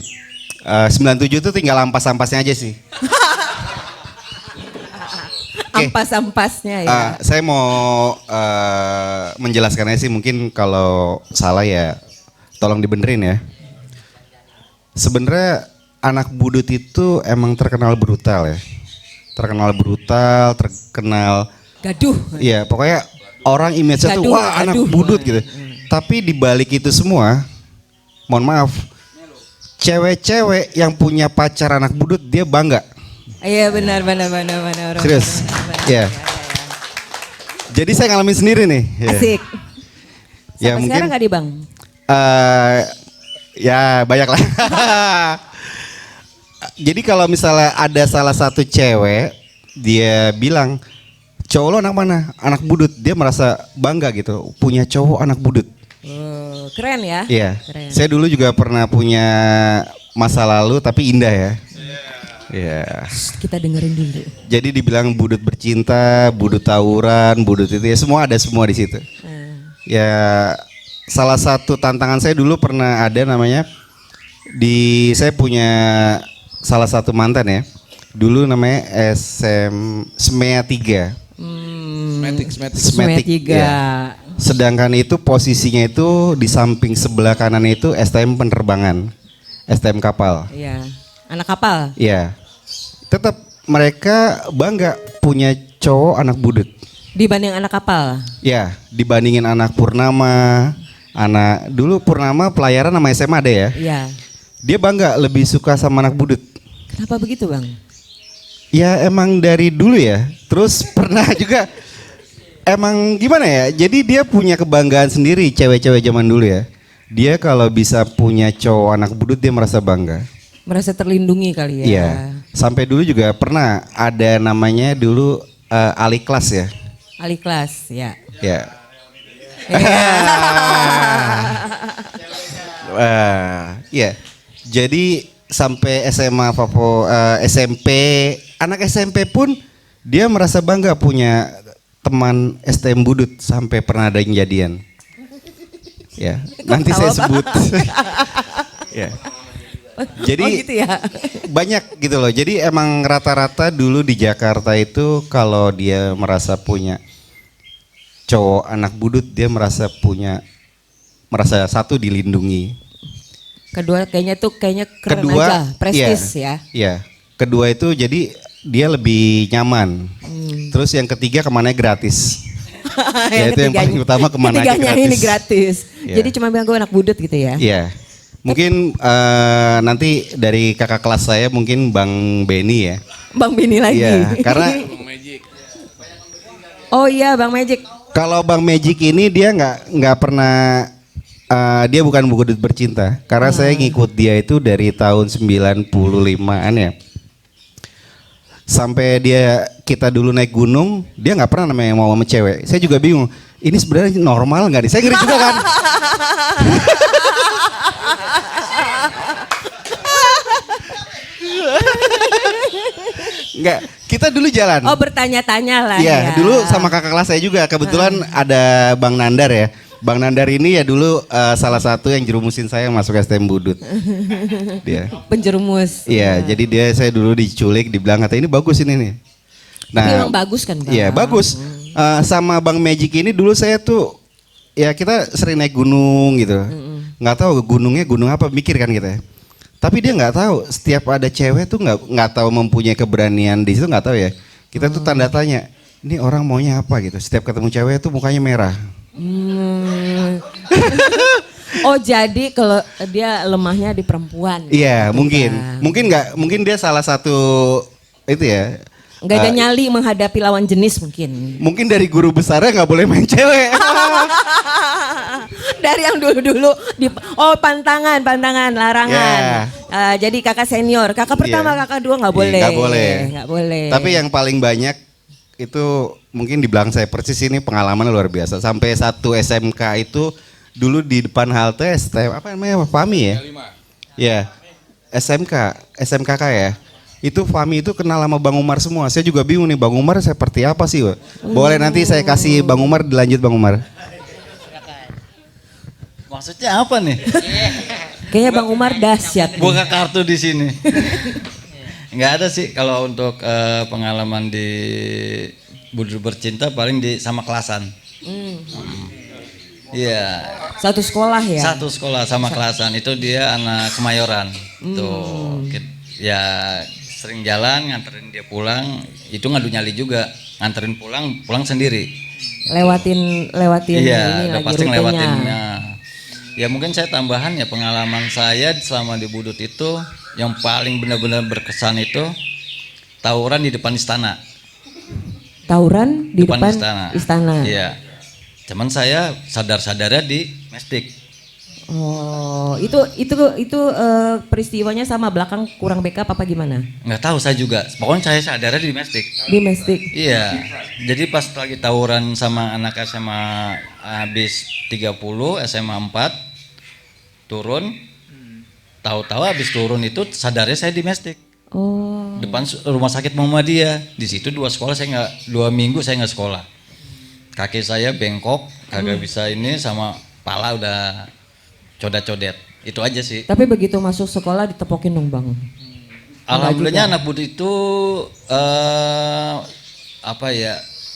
Speaker 3: 97 tuh tinggal ampas-ampasnya aja sih.
Speaker 2: Ampas-ampasnya ya.
Speaker 3: Saya mau menjelaskannya sih, mungkin kalau salah ya tolong dibenerin ya. Sebenarnya anak Budut itu emang terkenal brutal ya. Terkenal brutal, terkenal
Speaker 2: gaduh.
Speaker 3: Iya, pokoknya orang image-nya tuh
Speaker 2: Gaduh,
Speaker 3: wah anak
Speaker 2: gaduh.
Speaker 3: budut gitu. Tapi di balik itu semua, mohon maaf, cewek-cewek yang punya pacar anak budut dia bangga.
Speaker 2: Iya benar.
Speaker 3: Serius, ya. Jadi saya ngalamin sendiri nih. Ya.
Speaker 2: Asik.
Speaker 3: Ya,
Speaker 2: Sampai
Speaker 3: mungkin-
Speaker 2: sekarang nggak di Bang?
Speaker 3: Ya banyak lah. Jadi kalau misalnya ada salah satu cewek, dia bilang, cowok lo anak mana? Anak budut. Dia merasa bangga gitu, punya cowok anak budut.
Speaker 2: Oh, keren ya?
Speaker 3: Iya.
Speaker 2: Keren.
Speaker 3: Saya dulu juga pernah punya masa lalu tapi indah ya. Iya.
Speaker 2: Kita dengerin dulu.
Speaker 3: Jadi dibilang budut bercinta, budut tawuran, budut itu ya semua ada semua di situ. Ya salah satu tantangan saya dulu pernah ada namanya saya punya salah satu mantan ya. Dulu namanya SMEA 3.
Speaker 2: Smatic 3.
Speaker 3: ya. Sedangkan itu posisinya itu di samping sebelah kanan itu STM penerbangan, STM kapal.
Speaker 2: Iya. Anak kapal.
Speaker 3: Iya. Tetap mereka bangga punya cowok anak budut.
Speaker 2: Dibanding anak kapal.
Speaker 3: Ya, dibandingin anak Purnama, dulu Purnama pelayaran sama SMA ada ya.
Speaker 2: Iya.
Speaker 3: Dia bangga lebih suka sama anak budut.
Speaker 2: Kenapa begitu Bang?
Speaker 3: Ya emang dari dulu ya. Terus pernah juga emang gimana ya? Jadi dia punya kebanggaan sendiri cewek-cewek zaman dulu ya. Dia kalau bisa punya cowok anak budut dia merasa bangga.
Speaker 2: Merasa terlindungi kali ya.
Speaker 3: Iya. Sampai dulu juga pernah ada namanya dulu ali kelas ya.
Speaker 2: Ali kelas, ya.
Speaker 3: Ya. Iya. Jadi sampai SMA SMP, anak SMP pun dia merasa bangga punya teman STM budut sampai pernah ada yang jadian. Ya, nanti saya sebut. Ya. Jadi
Speaker 2: Oh gitu ya.
Speaker 3: banyak gitu loh. Jadi emang rata-rata dulu di Jakarta itu kalau dia merasa punya cowok anak budut dia merasa satu dilindungi.
Speaker 2: Kedua kayaknya keren
Speaker 3: Kedua,
Speaker 2: aja, prestis ya.
Speaker 3: Iya. Kedua itu jadi dia lebih nyaman. Terus yang ketiga kemana gratis. Ya, itu yang paling utama kemana aja
Speaker 2: ketiganya
Speaker 3: gratis.
Speaker 2: ini gratis.
Speaker 3: Iya.
Speaker 2: Jadi cuma bilang gue anak budut gitu ya.
Speaker 3: Iya. Mungkin nanti dari kakak kelas saya mungkin Bang Benny ya.
Speaker 2: Bang Beni lagi.
Speaker 3: Iya, karena
Speaker 2: Oh iya Bang Magic.
Speaker 3: kalau Bang Magic ini dia nggak pernah dia bukan budut bercinta. Karena saya ngikut dia itu dari tahun 95-an ya. Sampai kita dulu naik gunung, dia nggak pernah namanya mau sama cewek. Saya juga bingung. Ini sebenarnya normal nggak nih? Saya ngeri juga kan. Enggak, kita dulu jalan.
Speaker 2: Oh bertanya-tanya lah
Speaker 3: Iya,
Speaker 2: ya.
Speaker 3: dulu sama kakak kelas saya juga. Kebetulan ada Bang Nandar ya. Bang Nandar ini ya dulu salah satu yang jerumusin saya masuk STM Budut. Dia.
Speaker 2: Penjerumus.
Speaker 3: Iya, jadi saya dulu diculik, dibilang kata ini bagus ini nih.
Speaker 2: Tapi emang bagus kan Bang?
Speaker 3: Iya, bagus. Sama Bang Magic ini dulu saya tuh ya kita sering naik gunung gitu. Nggak tahu gunungnya gunung apa, mikir kan kita. Tapi dia nggak tahu, setiap ada cewek tuh nggak tahu mempunyai keberanian di situ, nggak tahu ya. Kita tuh tanda tanya, ini orang maunya apa gitu. Setiap ketemu cewek tuh mukanya merah.
Speaker 2: Oh jadi kalau dia lemahnya di perempuan.
Speaker 3: Iya,
Speaker 2: gitu
Speaker 3: mungkin
Speaker 2: kan.
Speaker 3: mungkin dia salah satu itu ya.
Speaker 2: Nggak ada nyali menghadapi lawan jenis mungkin.
Speaker 3: Mungkin dari guru besarnya nggak boleh main cewek.
Speaker 2: Dari yang dulu-dulu pantangan, larangan. Jadi kakak senior, kakak pertama, kakak dua nggak boleh.
Speaker 3: Nggak boleh. Tapi yang paling banyak itu mungkin di belakang saya persis ini pengalaman luar biasa. Sampai satu SMK itu dulu di depan halte STM apa namanya Fami ya? Ya SMKK ya. Itu Fami itu kenal sama Bang Umar semua. Saya juga bingung nih Bang Umar seperti apa sih? Boleh nanti saya kasih Bang Umar, dilanjut Bang Umar.
Speaker 7: Maksudnya apa nih?
Speaker 2: Kayaknya Bang Umar dahsyat.
Speaker 7: Buka kartu di sini. Nggak ada sih kalau untuk pengalaman di Budut Bercinta paling di sama kelasan. Iya.
Speaker 2: Satu sekolah ya?
Speaker 7: Satu sekolah sama kelasan. Itu dia anak Kemayoran. Tuh, ya sering jalan nganterin dia pulang. Itu ngadu nyali juga. Nganterin pulang sendiri.
Speaker 2: lewatin
Speaker 7: Iya,
Speaker 2: ini
Speaker 7: udah
Speaker 2: lagi
Speaker 7: pasti
Speaker 2: rutenya.
Speaker 7: ngelewatin. Nah, ya mungkin saya tambahan ya, pengalaman saya selama di Budut itu yang paling benar-benar berkesan itu tawuran di depan istana.
Speaker 2: Tawuran di depan istana.
Speaker 7: Iya. Cuman saya sadar-sadarnya di Mestik.
Speaker 2: Oh, itu peristiwanya sama belakang kurang backup apa gimana?
Speaker 7: Nggak tahu saya juga. Pokoknya saya sadarnya di Mestik.
Speaker 2: Di Mestik.
Speaker 7: Iya. Jadi pas lagi tawuran sama anak SMA habis 30, SMA 4 turun. Tahu-tahu habis turun itu sadarnya saya di Mestik.
Speaker 2: Oh.
Speaker 7: Depan rumah sakit Muhammadiyah. Di situ 2 minggu saya nggak sekolah. Kaki saya bengkok, kagak bisa ini, sama pala udah codet-codet. Itu aja sih.
Speaker 2: Tapi begitu masuk sekolah ditepokin dong Bang.
Speaker 7: Alhamdulillah anak Budut itu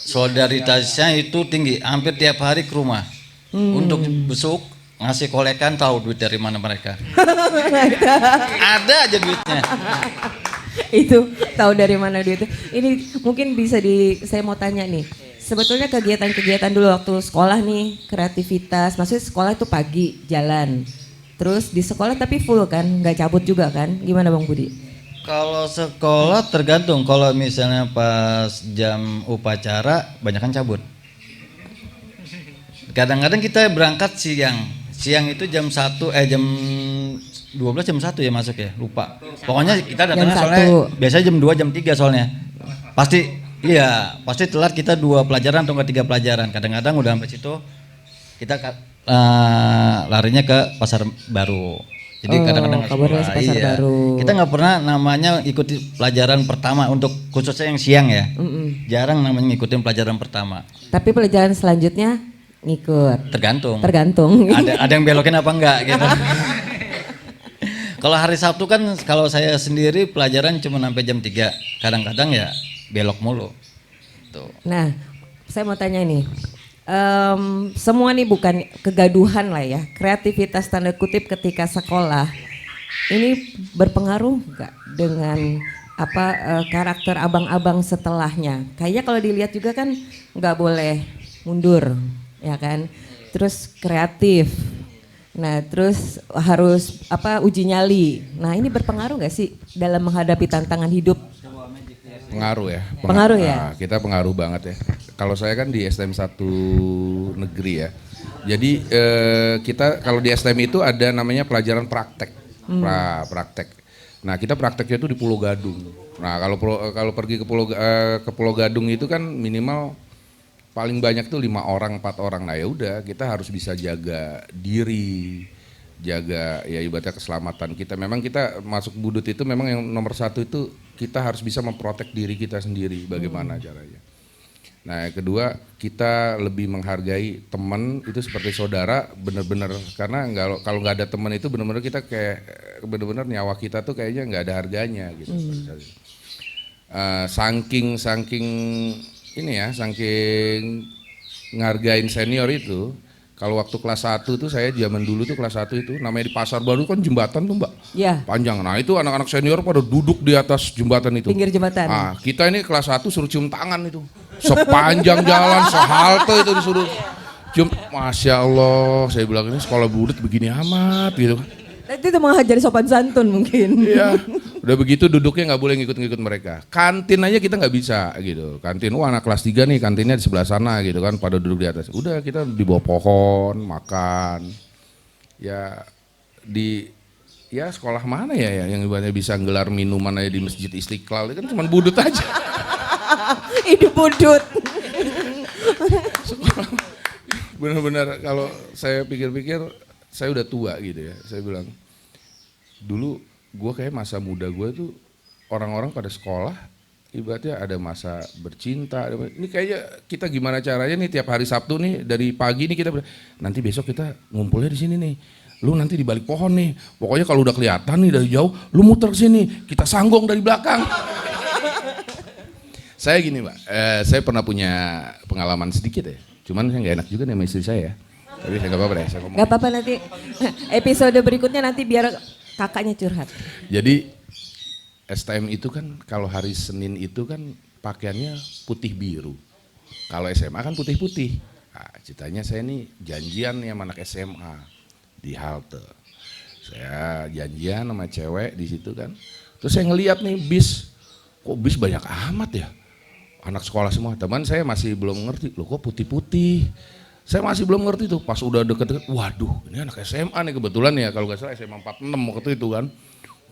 Speaker 7: solidaritasnya itu tinggi. Hampir tiap hari ke rumah untuk besuk, ngasih kolekan, tahu duit dari mana mereka. Ada aja duitnya.
Speaker 2: Itu tahu dari mana duitnya. Ini mungkin saya mau tanya nih. Sebetulnya kegiatan-kegiatan dulu waktu sekolah nih, kreativitas, maksudnya sekolah itu pagi jalan. Terus di sekolah tapi full kan, nggak cabut juga kan? Gimana Bang Budi?
Speaker 7: Kalau sekolah tergantung, kalau misalnya pas jam upacara banyak kan cabut. Kadang-kadang kita berangkat siang. Siang itu jam 12 jam 1 ya masuk ya, lupa. Pokoknya kita datangnya soalnya biasanya jam 2 jam 3 soalnya. Pasti telat kita 2 pelajaran atau 3 pelajaran. Kadang-kadang udah sampai situ kita larinya ke pasar baru. Jadi kadang-kadang
Speaker 2: baru.
Speaker 7: Kita nggak pernah namanya ikuti pelajaran pertama untuk khususnya yang siang ya. Jarang namanya ngikutin pelajaran pertama.
Speaker 2: Tapi pelajaran selanjutnya ngikut.
Speaker 7: Tergantung. Ada yang belokin apa enggak gitu. Kalau hari Sabtu kan kalau saya sendiri pelajaran cuma sampai jam 3. Kadang-kadang ya belok mulu. Tuh.
Speaker 2: Nah, saya mau tanya nih. Semua nih bukan kegaduhan lah ya, kreativitas tanda kutip ketika sekolah ini berpengaruh nggak dengan karakter abang-abang setelahnya? Kayaknya kalau dilihat juga kan nggak boleh mundur, ya kan? Terus kreatif, nah terus harus uji nyali. Nah ini berpengaruh nggak sih dalam menghadapi tantangan hidup?
Speaker 4: Pengaruh ya.
Speaker 2: Pengaruh ya?
Speaker 4: Nah, kita pengaruh banget ya. Kalau saya kan di STM 1 negeri ya. Jadi kita kalau di STM itu ada namanya pelajaran praktek. Praktek. Nah, kita prakteknya itu di Pulau Gadung. Nah, kalau pergi ke Pulau Gadung itu kan minimal paling banyak tuh 5 orang, 4 orang. Nah, ya udah kita harus bisa jaga diri, jaga ya ibaratnya keselamatan kita. Memang kita masuk Budut itu memang yang nomor 1 itu kita harus bisa memprotek diri kita sendiri, bagaimana caranya. Nah yang kedua kita lebih menghargai teman itu seperti saudara, benar-benar karena kalau nggak ada teman itu benar-benar kita kayak benar-benar nyawa kita tuh kayaknya nggak ada harganya gitu. Saking ngargain senior itu. Kalau waktu kelas 1 tuh saya zaman dulu tuh kelas 1 itu namanya di Pasar Baru kan jembatan tuh Mbak.
Speaker 2: Iya.
Speaker 4: Panjang. Nah itu anak-anak senior pada duduk di atas jembatan itu.
Speaker 2: Pinggir jembatan.
Speaker 4: Nah kita ini kelas 1 suruh cium tangan itu. Sepanjang jalan, sehalte itu disuruh cium. Masya Allah, saya bilang ini sekolah Budut begini amat gitu kan.
Speaker 2: Itu mengajari sopan santun mungkin.
Speaker 4: Iya, udah begitu duduknya nggak boleh ngikut-ngikut mereka. Kantin aja kita nggak bisa gitu. Kantin, anak kelas 3 nih kantinnya di sebelah sana gitu kan, pada duduk di atas. Udah kita di bawah pohon, makan. Ya sekolah mana ya yang ibaratnya bisa gelar minuman aja di Masjid Istiqlal, itu kan cuma Budut aja.
Speaker 2: Hidup Budut.
Speaker 4: Benar-benar kalau saya pikir-pikir, saya udah tua gitu ya, saya bilang. Dulu gue kayak masa muda gue tuh orang-orang pada sekolah ibaratnya ada masa bercinta. Ini kayaknya kita gimana caranya nih tiap hari Sabtu nih dari pagi nih kita nanti besok kita ngumpulnya di sini nih. Lu nanti di balik pohon nih. Pokoknya kalau udah kelihatan nih dari jauh, lu muter ke sini. Kita sanggong dari belakang. Saya gini Mbak, saya pernah punya pengalaman sedikit ya. Cuman saya nggak enak juga nih sama istri saya. Tapi saya nggak apa-apa deh.
Speaker 2: Nggak apa-apa nanti episode berikutnya nanti biar kakaknya curhat.
Speaker 4: Jadi STM itu kan kalau hari Senin itu kan pakaiannya putih biru. Kalau SMA kan putih-putih. Nah, ceritanya saya nih janjian nih sama anak SMA di halte. Saya janjian sama cewek di situ kan. Terus saya ngeliat nih bis, kok bis banyak amat ya? Anak sekolah semua. Teman saya masih belum ngerti, loh kok putih-putih. Saya masih belum ngerti tuh, pas udah deket-deket, waduh ini anak SMA nih kebetulan ya, kalau gak salah SMA 46 waktu itu kan.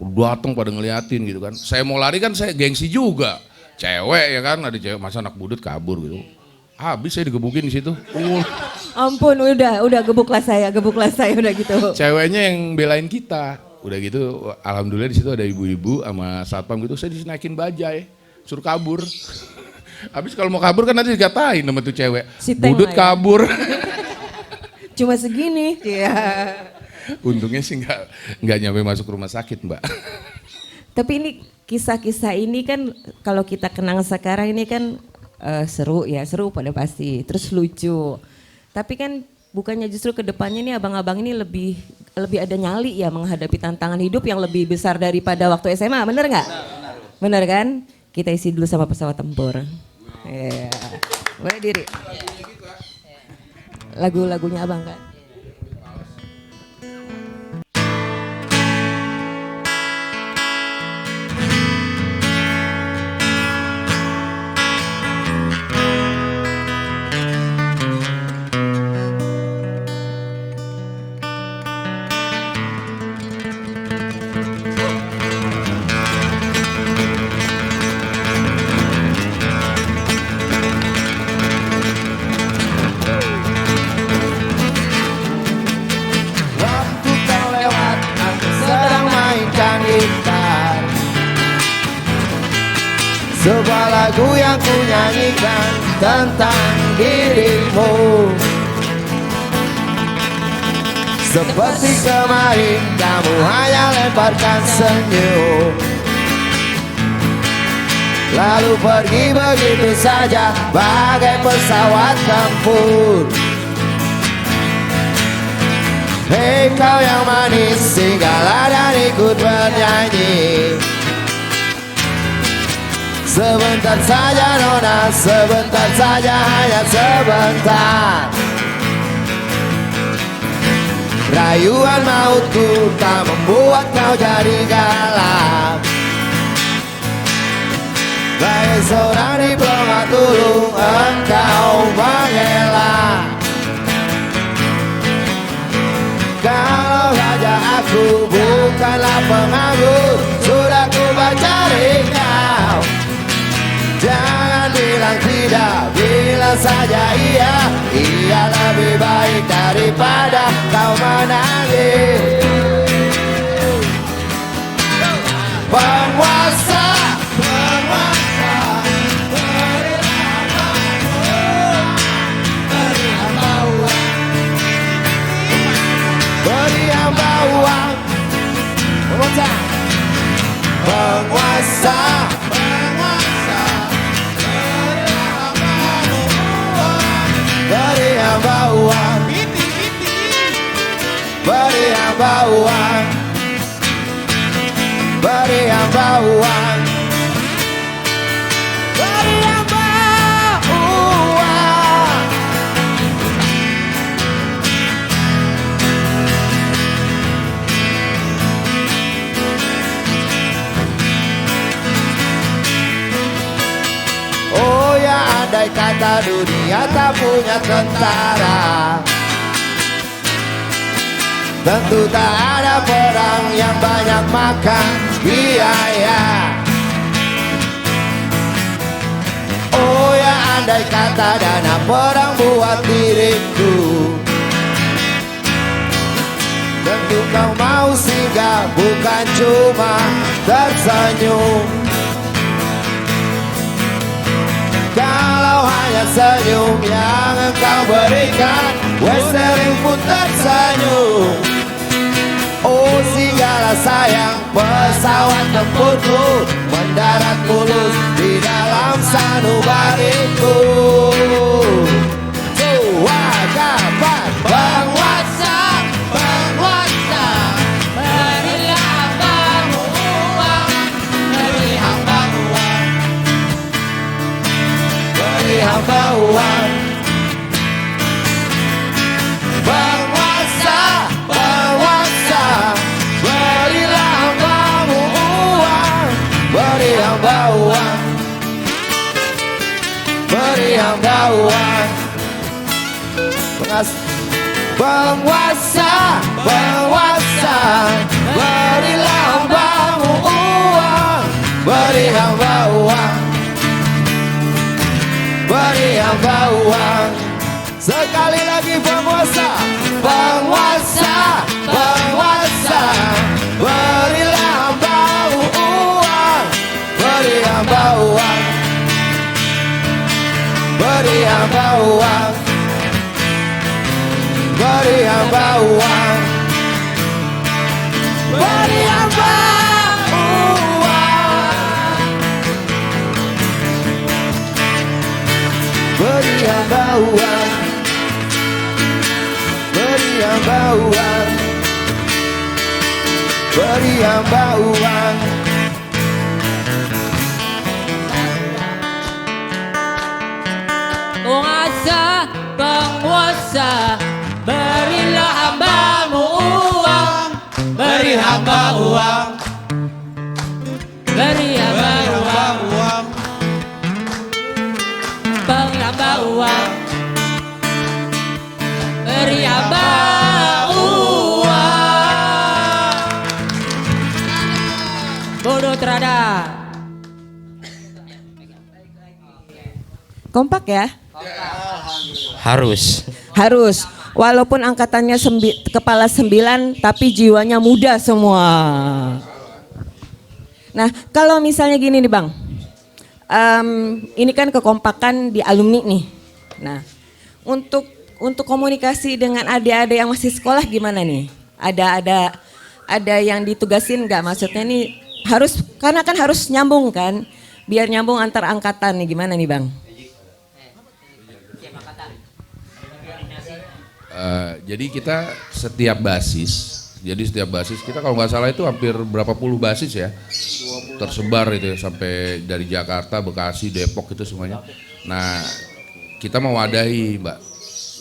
Speaker 4: Datang pada ngeliatin gitu kan. Saya mau lari kan saya gengsi juga. Cewek ya kan, ada cewek, masa anak budut kabur gitu. Habis saya digebukin di situ.
Speaker 2: Ampun, udah gebuklah saya udah gitu.
Speaker 4: Ceweknya yang belain kita. Udah gitu, alhamdulillah di situ ada ibu-ibu sama satpam gitu, saya dinaikin bajai, suruh kabur. Habis kalau mau kabur kan nanti dikatain sama tuh cewek. Budut kabur.
Speaker 2: Cuma segini. Iya.
Speaker 4: Untungnya sih nggak nyampe masuk rumah sakit, Mbak.
Speaker 2: Tapi ini kisah-kisah ini kan kalau kita kenang sekarang ini kan seru pada pasti, terus lucu. Tapi kan bukannya justru ke depannya nih abang-abang ini lebih ada nyali ya menghadapi tantangan hidup yang lebih besar daripada waktu SMA, bener nggak? Bener kan? Kita isi dulu sama pesawat tempur. Iya. Boleh diri. Lagu-lagunya abang kan?
Speaker 1: Sebuah lagu yang ku nyanyikan tentang dirimu. Seperti kemarin kamu hanya lemparkan senyum, lalu pergi begitu saja bagai pesawat tempur. Hei kau yang manis, singgahlah dan ikut bernyanyi. Sebentar saja nona, sebentar saja, hanya sebentar. Rayuan mautku tak membuat kau jadi galak. Bagai seorang diplomat dulu engkau mengelak. Kalau saja aku bukanlah penganggur, sudah ku cari kau. Jangan bilang tidak, bilang saja iya. Iya lebih baik daripada kau menangis. Penguasa, penguasa, beri hamba uang, beri hamba uang. Penguasa, beri hamba uang, beri hamba uang, beri hamba uang, beri hamba uang. Oh ya, andai kata dunia tak punya tentara, tentu tak ada perang yang banyak makan biaya. Oh ya, andai kata dana perang buat diriku, tentu kau mau singgah bukan cuma tersenyum. Kalau hanya senyum yang engkau berikan, Western pun tersenyum. Oh singgahlah sayang, pesawat tempurku mendarat mulus di dalam sanubariku. Kapan penguasa, penguasa, beri hambamu uang, beri hamba uang, beri hamba uang. Penguasa, penguasa, berilah hambamu uang, beri hamba uang, beri hamba uang. Sekali lagi penguasa, penguasa, penguasa, berilah hambamu uang, beri hamba uang, beri hamba uang, beri hamba uang, beri hamba uang, beri hamba uang, beri hamba uang, beri hamba uang.
Speaker 8: Penguasa, penguasa, berilah hambamu uang, beri hamba uang, beri hamba uang, beri hamba uang, beri hamba uang. Bodoh terada.
Speaker 2: Kompak ya?
Speaker 5: Harus.
Speaker 2: Harus. Walaupun angkatannya kepala 9 tapi jiwanya muda semua. Nah, kalau misalnya gini nih Bang. Ini kan kekompakan di alumni nih. Nah, untuk komunikasi dengan adik-adik yang masih sekolah gimana nih? Ada yang ditugasin nggak? Maksudnya nih harus, karena kan harus nyambung kan? Biar nyambung antar angkatan nih, gimana nih Bang?
Speaker 4: Jadi kita setiap basis kita kalau nggak salah itu hampir berapa puluh basis ya, tersebar itu ya, sampai dari Jakarta, Bekasi, Depok itu semuanya. Nah kita mewadahi Mbak,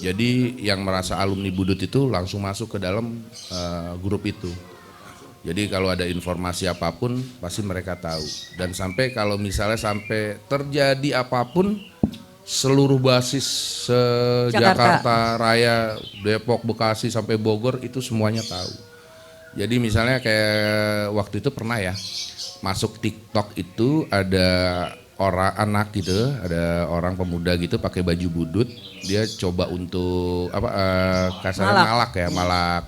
Speaker 4: jadi yang merasa alumni Budut itu langsung masuk ke dalam grup itu. Jadi kalau ada informasi apapun pasti mereka tahu, dan sampai kalau misalnya sampai terjadi apapun, seluruh basis Jakarta Raya, Depok, Bekasi sampai Bogor itu semuanya tahu. Jadi misalnya kayak waktu itu pernah ya masuk TikTok itu ada orang anak gitu, ada orang pemuda gitu pakai baju budut, dia coba untuk kasarnya malak ya, malak.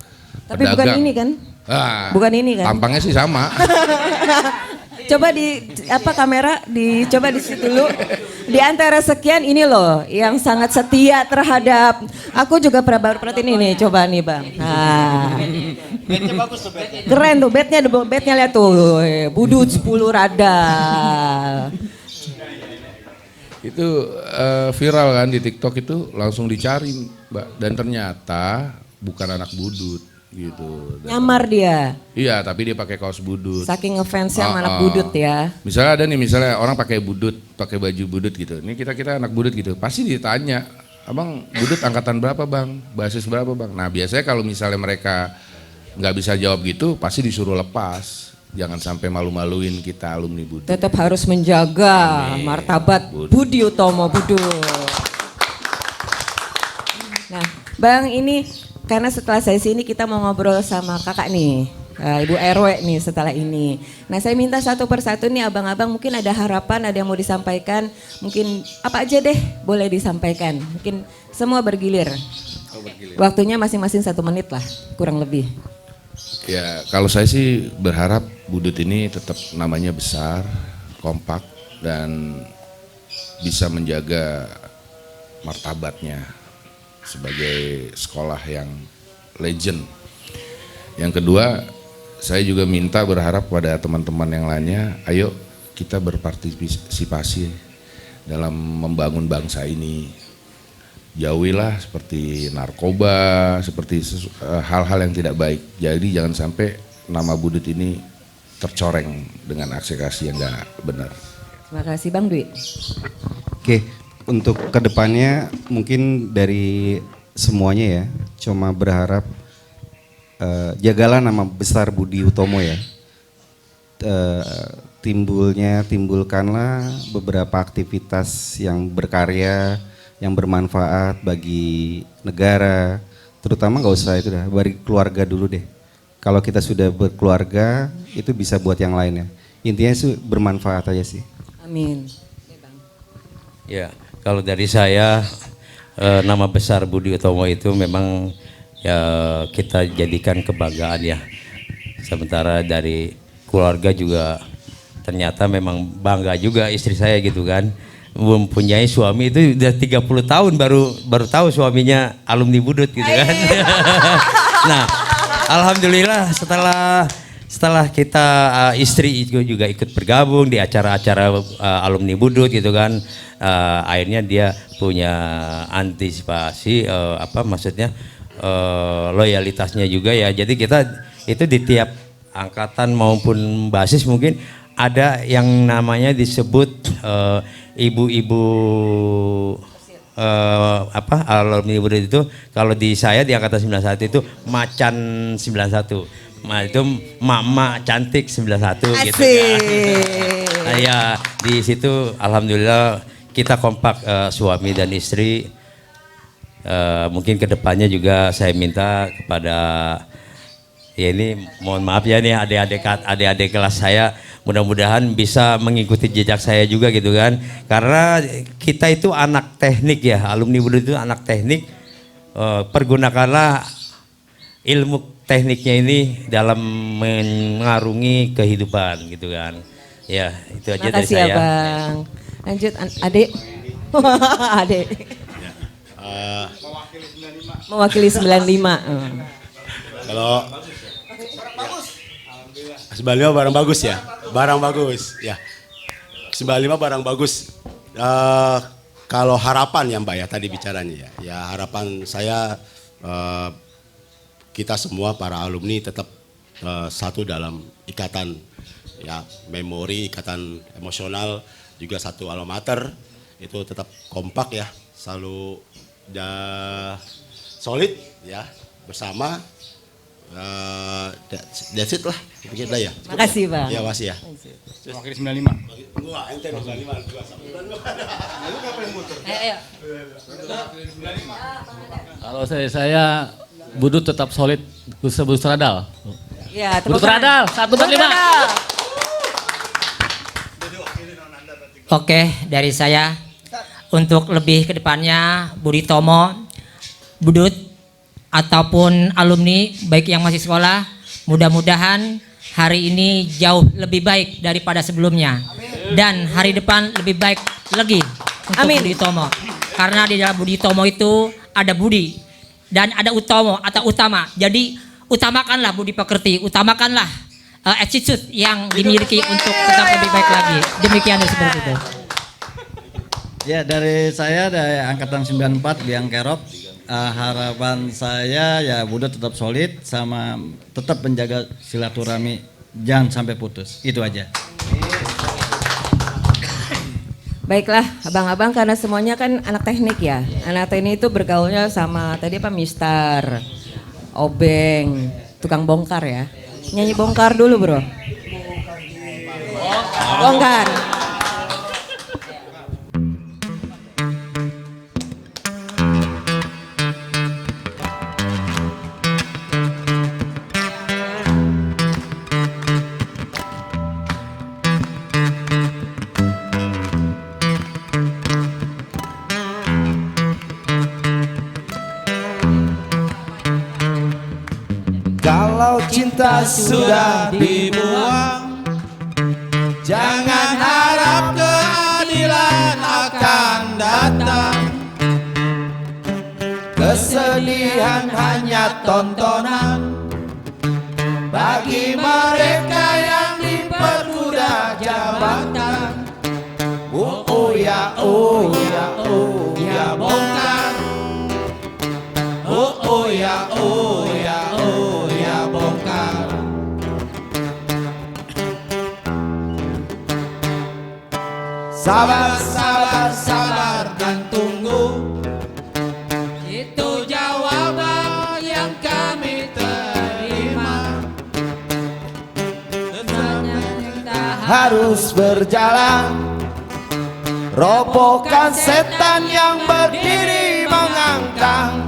Speaker 2: Tapi pedagang. Bukan ini kan? Bukan ini kan?
Speaker 4: Tampangnya sih sama.
Speaker 2: Coba kamera dicoba di situ dulu. Di antara sekian ini loh yang sangat setia terhadap, aku juga pernah baru perhatiin ini, coba nih Bang. Nah.
Speaker 7: Bednya bagus tuh bednya.
Speaker 2: Keren tuh bednya lihat tuh, Budut 10 radal.
Speaker 4: Itu viral kan di TikTok, itu langsung dicari Mbak, dan ternyata bukan anak Budut gitu.
Speaker 2: Nyamar dia.
Speaker 4: Iya, tapi dia pakai kaos Budut.
Speaker 2: Saking ngefansnya sama anak Budut ya.
Speaker 4: Misalnya ada nih, misalnya orang pakai Budut, pakai baju Budut gitu. Ini kita anak Budut gitu. Pasti ditanya, "Abang Budut angkatan berapa Bang? Basis berapa Bang?" Nah, biasanya kalau misalnya mereka nggak bisa jawab gitu, pasti disuruh lepas. Jangan sampai malu-maluin kita alumni Budut.
Speaker 2: Tetap harus menjaga martabat Budi Utomo Budut. Nah, Bang, ini karena setelah sesi ini kita mau ngobrol sama kakak nih, Ibu RW nih setelah ini. Nah, saya minta satu persatu nih abang-abang, mungkin ada harapan, ada yang mau disampaikan, mungkin apa aja deh boleh disampaikan. Mungkin semua bergilir. Waktunya masing-masing 1 menit lah, kurang lebih.
Speaker 4: Ya, kalau saya sih berharap Budut ini tetap namanya besar, kompak, dan bisa menjaga martabatnya sebagai sekolah yang legend. Yang kedua, saya juga minta berharap pada teman-teman yang lainnya, ayo kita berpartisipasi dalam membangun bangsa ini. Jauhilah seperti narkoba, seperti hal-hal yang tidak baik. Jadi jangan sampai nama Budut ini tercoreng dengan aksi-aksi yang nggak benar.
Speaker 2: Terima kasih Bang Dwi.
Speaker 3: Oke, untuk kedepannya mungkin dari semuanya ya, cuma berharap jagalah nama besar Budi Utomo ya. Timbulkanlah beberapa aktivitas yang berkarya, yang bermanfaat bagi negara, terutama nggak usah itu dah, dari keluarga dulu deh. Kalau kita sudah berkeluarga, itu bisa buat yang lainnya. Intinya itu bermanfaat aja sih.
Speaker 2: Amin.
Speaker 5: Ya, kalau dari saya nama besar Budi Utomo itu memang ya kita jadikan kebanggaan ya. Sementara dari keluarga juga ternyata memang bangga juga istri saya gitu kan. Mempunyai suami itu udah 30 tahun baru tahu suaminya alumni Budut gitu kan. Nah, alhamdulillah setelah kita istri juga ikut bergabung di acara-acara alumni Budut gitu kan, akhirnya dia punya antisipasi maksudnya loyalitasnya juga ya. Jadi kita itu di tiap angkatan maupun basis mungkin ada yang namanya disebut ibu-ibu alumni Budut itu. Kalau di saya di angkatan 91 itu macan 91. Itu mak-mak cantik 91 gitu kan. Nah, ya di situ alhamdulillah kita kompak suami dan istri. Mungkin kedepannya juga saya minta kepada ya ini mohon maaf ya nih adik-adik kelas saya, mudah-mudahan bisa mengikuti jejak saya juga gitu kan. Karena kita itu anak teknik ya, alumni Budut itu anak teknik. Pergunakanlah ilmu tekniknya ini dalam mengarungi kehidupan gitu kan. Ya, itu aja dari saya.
Speaker 2: Makasih ya Bang. Lanjut Adik. Adik. Mewakili 95.
Speaker 12: Kalau 95 barang bagus ya. Barang bagus ya. 95 barang bagus. Kalau harapan ya Mbak ya tadi bicaranya ya. Ya harapan saya kita semua para alumni tetap satu dalam ikatan ya memori, ikatan emosional, juga satu alma mater, itu tetap kompak ya, selalu solid ya bersama. That's it lah, pikir dah ya.
Speaker 2: Makasih Bang.
Speaker 12: Ya makasih ya.
Speaker 11: Mewakili 95.
Speaker 12: Enggak, ente 95 juga sama. Lalu ngapain muter?
Speaker 9: Kalau saya Budut tetap solid, Budut Radal.
Speaker 2: Ya,
Speaker 9: Budut Radal 145.
Speaker 8: Oke, dari saya untuk lebih ke depannya Budi Tomo, Budut ataupun alumni baik yang masih sekolah, mudah-mudahan hari ini jauh lebih baik daripada sebelumnya. Dan hari depan lebih baik lagi untuk Budi Tomo. Karena di dalam Budi Tomo itu ada Budi dan ada Utomo atau utama. Jadi utamakanlah budi pekerti, utamakanlah attitude yang dimiliki untuk tetap lebih baik lagi. Demikian seperti itu.
Speaker 7: Ya, dari saya dari angkatan 94 Biang Kerop, harapan saya ya Budut tetap solid sama tetap menjaga silaturahmi, jangan sampai putus. Itu aja.
Speaker 2: Baiklah, abang-abang karena semuanya kan anak teknik ya. Anak teknik itu bergaulnya sama tadi apa Mister, Obeng, tukang bongkar ya. Nyanyi bongkar dulu bro. Bongkar.
Speaker 1: Kalau cinta sudah dibuang, jangan harap keadilan akan datang. Kesedihan hanya tontonan bagi mereka yang dipermudah jabatan. Oh ya, oh ya, oh ya bongkar. Oh ya, oh ya, oh ya bongkar. Sabar, sabar, sabar dan tunggu. Itu jawaban yang kami terima. Kita harus berjalan, robohkan setan yang berdiri mengangkang.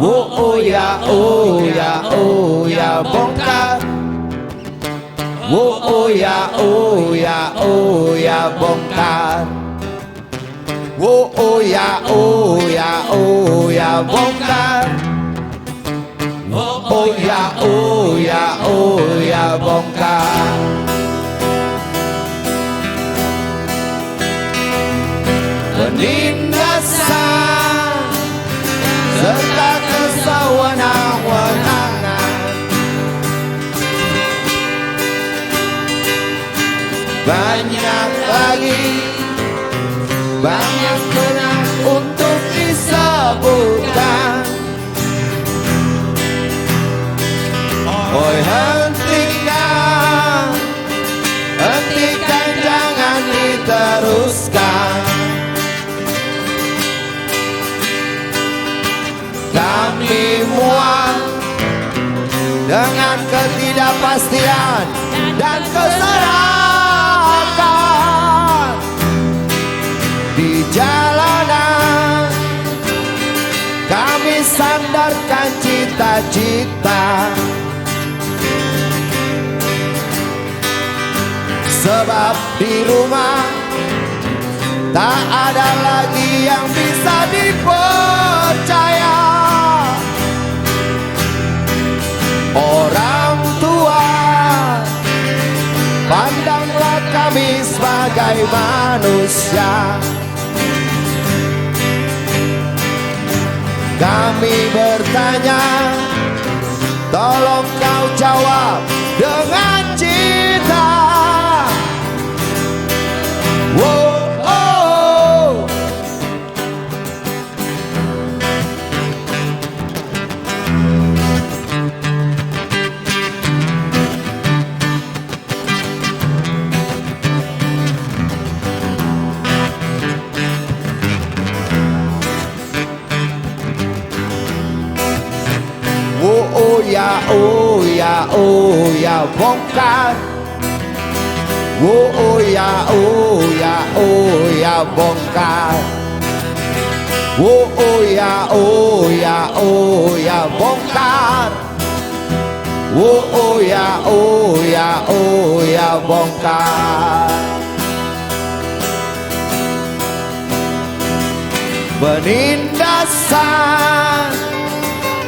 Speaker 1: Oh ya, oh ya, oh ya, bongkar. Oh ya, oh ya, oh ya, bongkar. Oh ya, oh ya, oh ya, bongkar. Oh ya, oh ya, oh ya, bongkar. Penindasan serta kesewenang-wenangan, banyak lagi, banyak benang untuk disebutkan. Oi, hentikan, hentikan, jangan diteruskan. Kami muak dengan ketidakpastian dan keserakan di jalanan. Kami sandarkan cita-cita, sebab di rumah tak ada lagi yang bisa dipercaya. Orang tua, pandanglah kami sebagai manusia. Kami bertanya, tolong kau jawab dengan cinta. Wow, oh. Oh ya, oh ya, oh ya, bongkar. Oh ya, oh ya, oh ya, bongkar. Oh ya, oh ya, oh ya, bongkar. Oh ya, oh ya, oh ya, bongkar. Penindasan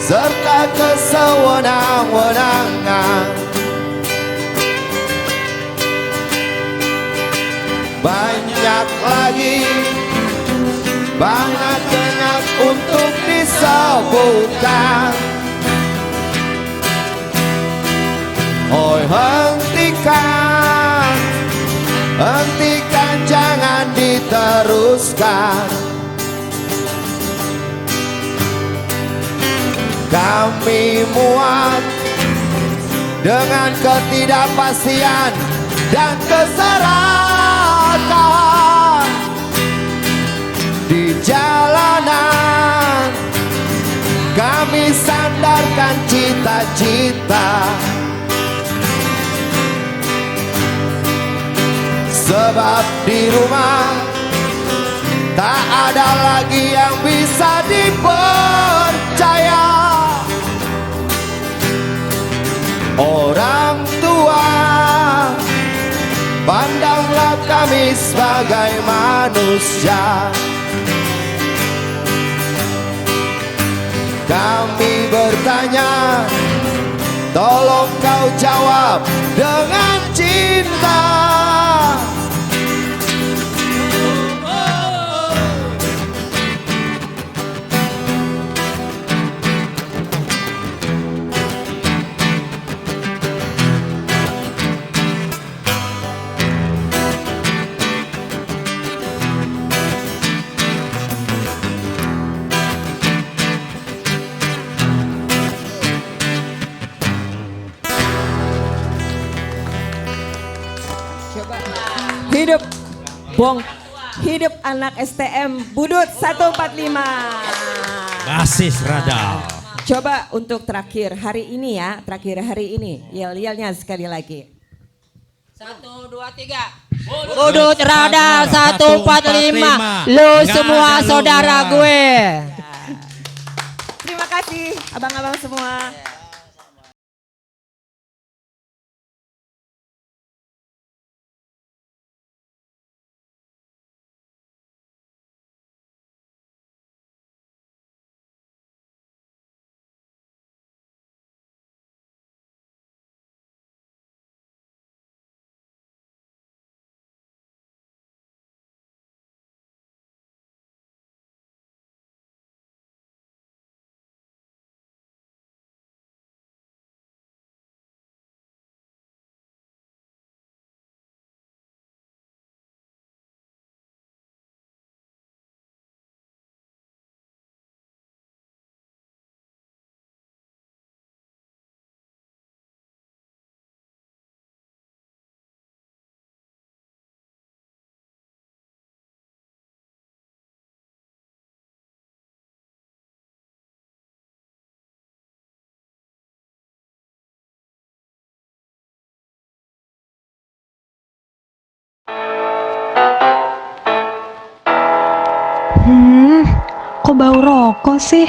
Speaker 1: serta kesewenang-wenangan, banyak lagi, banyak untuk disebutkan. Oh, hentikan, hentikan, jangan diteruskan. Kami muak dengan ketidakpastian dan keserakan di jalanan. Kami sandarkan cita-cita, sebab di rumah tak ada lagi yang bisa dipercaya. Orang tua, pandanglah kami sebagai manusia. Kami bertanya, tolong kau jawab dengan cinta.
Speaker 2: Hidup anak STM Budut 145.
Speaker 13: Basis Radal.
Speaker 2: Coba untuk terakhir hari ini ya, terakhir hari ini. Yel-yelnya sekali lagi.
Speaker 8: 1, 2, 3. Budut Radal 145. Lu semua saudara gue.
Speaker 2: Terima kasih. kasih abang-abang semua.
Speaker 14: Kok bau rokok sih?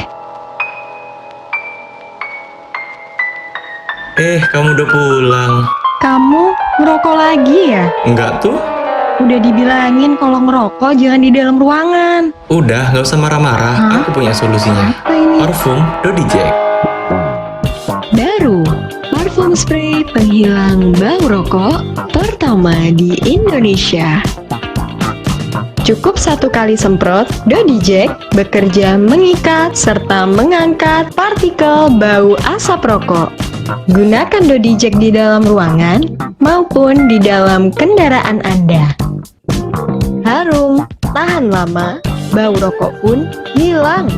Speaker 15: Kamu udah pulang.
Speaker 14: Kamu ngerokok lagi ya?
Speaker 15: Enggak tuh.
Speaker 14: Udah dibilangin kalau ngerokok jangan di dalam ruangan.
Speaker 15: Udah, gak usah marah-marah. Aku punya solusinya. Parfum Dodi Jack.
Speaker 14: Baru, parfum spray penghilang bau rokok pertama di Indonesia. Cukup 1 kali semprot, Dodi Jack bekerja mengikat serta mengangkat partikel bau asap rokok. Gunakan Dodi Jack di dalam ruangan maupun di dalam kendaraan Anda. Harum, tahan lama, bau rokok pun hilang.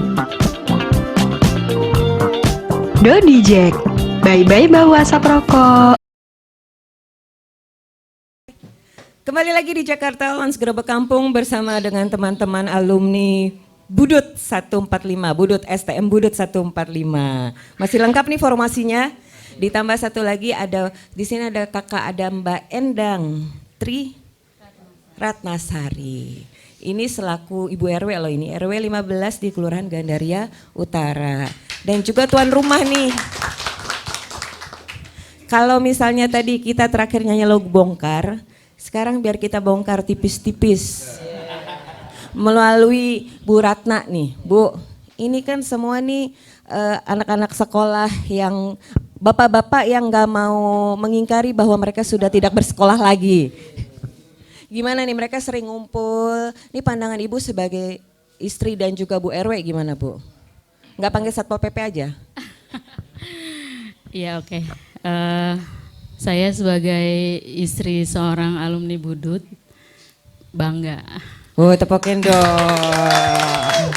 Speaker 14: Dodi Jack, bye-bye bau asap rokok.
Speaker 2: Kembali lagi di Jakarta Lounge Gerobak Kampung bersama dengan teman-teman alumni Budut 145, Budut STM Budut 145. Masih lengkap nih formasinya. Ditambah satu lagi ada di sini ada kakak, ada Mbak Endang Tri Ratnasari. Ini selaku Ibu RW loh, ini RW 15 di Kelurahan Gandaria Utara. Dan juga tuan rumah nih. Kalau misalnya tadi kita terakhir nyanyi lagu bongkar, sekarang biar kita bongkar tipis-tipis. Melalui Bu Ratna nih, Bu. Ini kan semua nih anak-anak sekolah yang bapak-bapak yang gak mau mengingkari bahwa mereka sudah tidak bersekolah lagi. Gimana nih, mereka sering ngumpul. Ini pandangan Ibu sebagai istri dan juga Bu RW gimana, Bu? Nggak panggil Satpol PP aja?
Speaker 16: Iya, oke. Saya sebagai istri seorang alumni Budut bangga.
Speaker 2: Tepokin dong.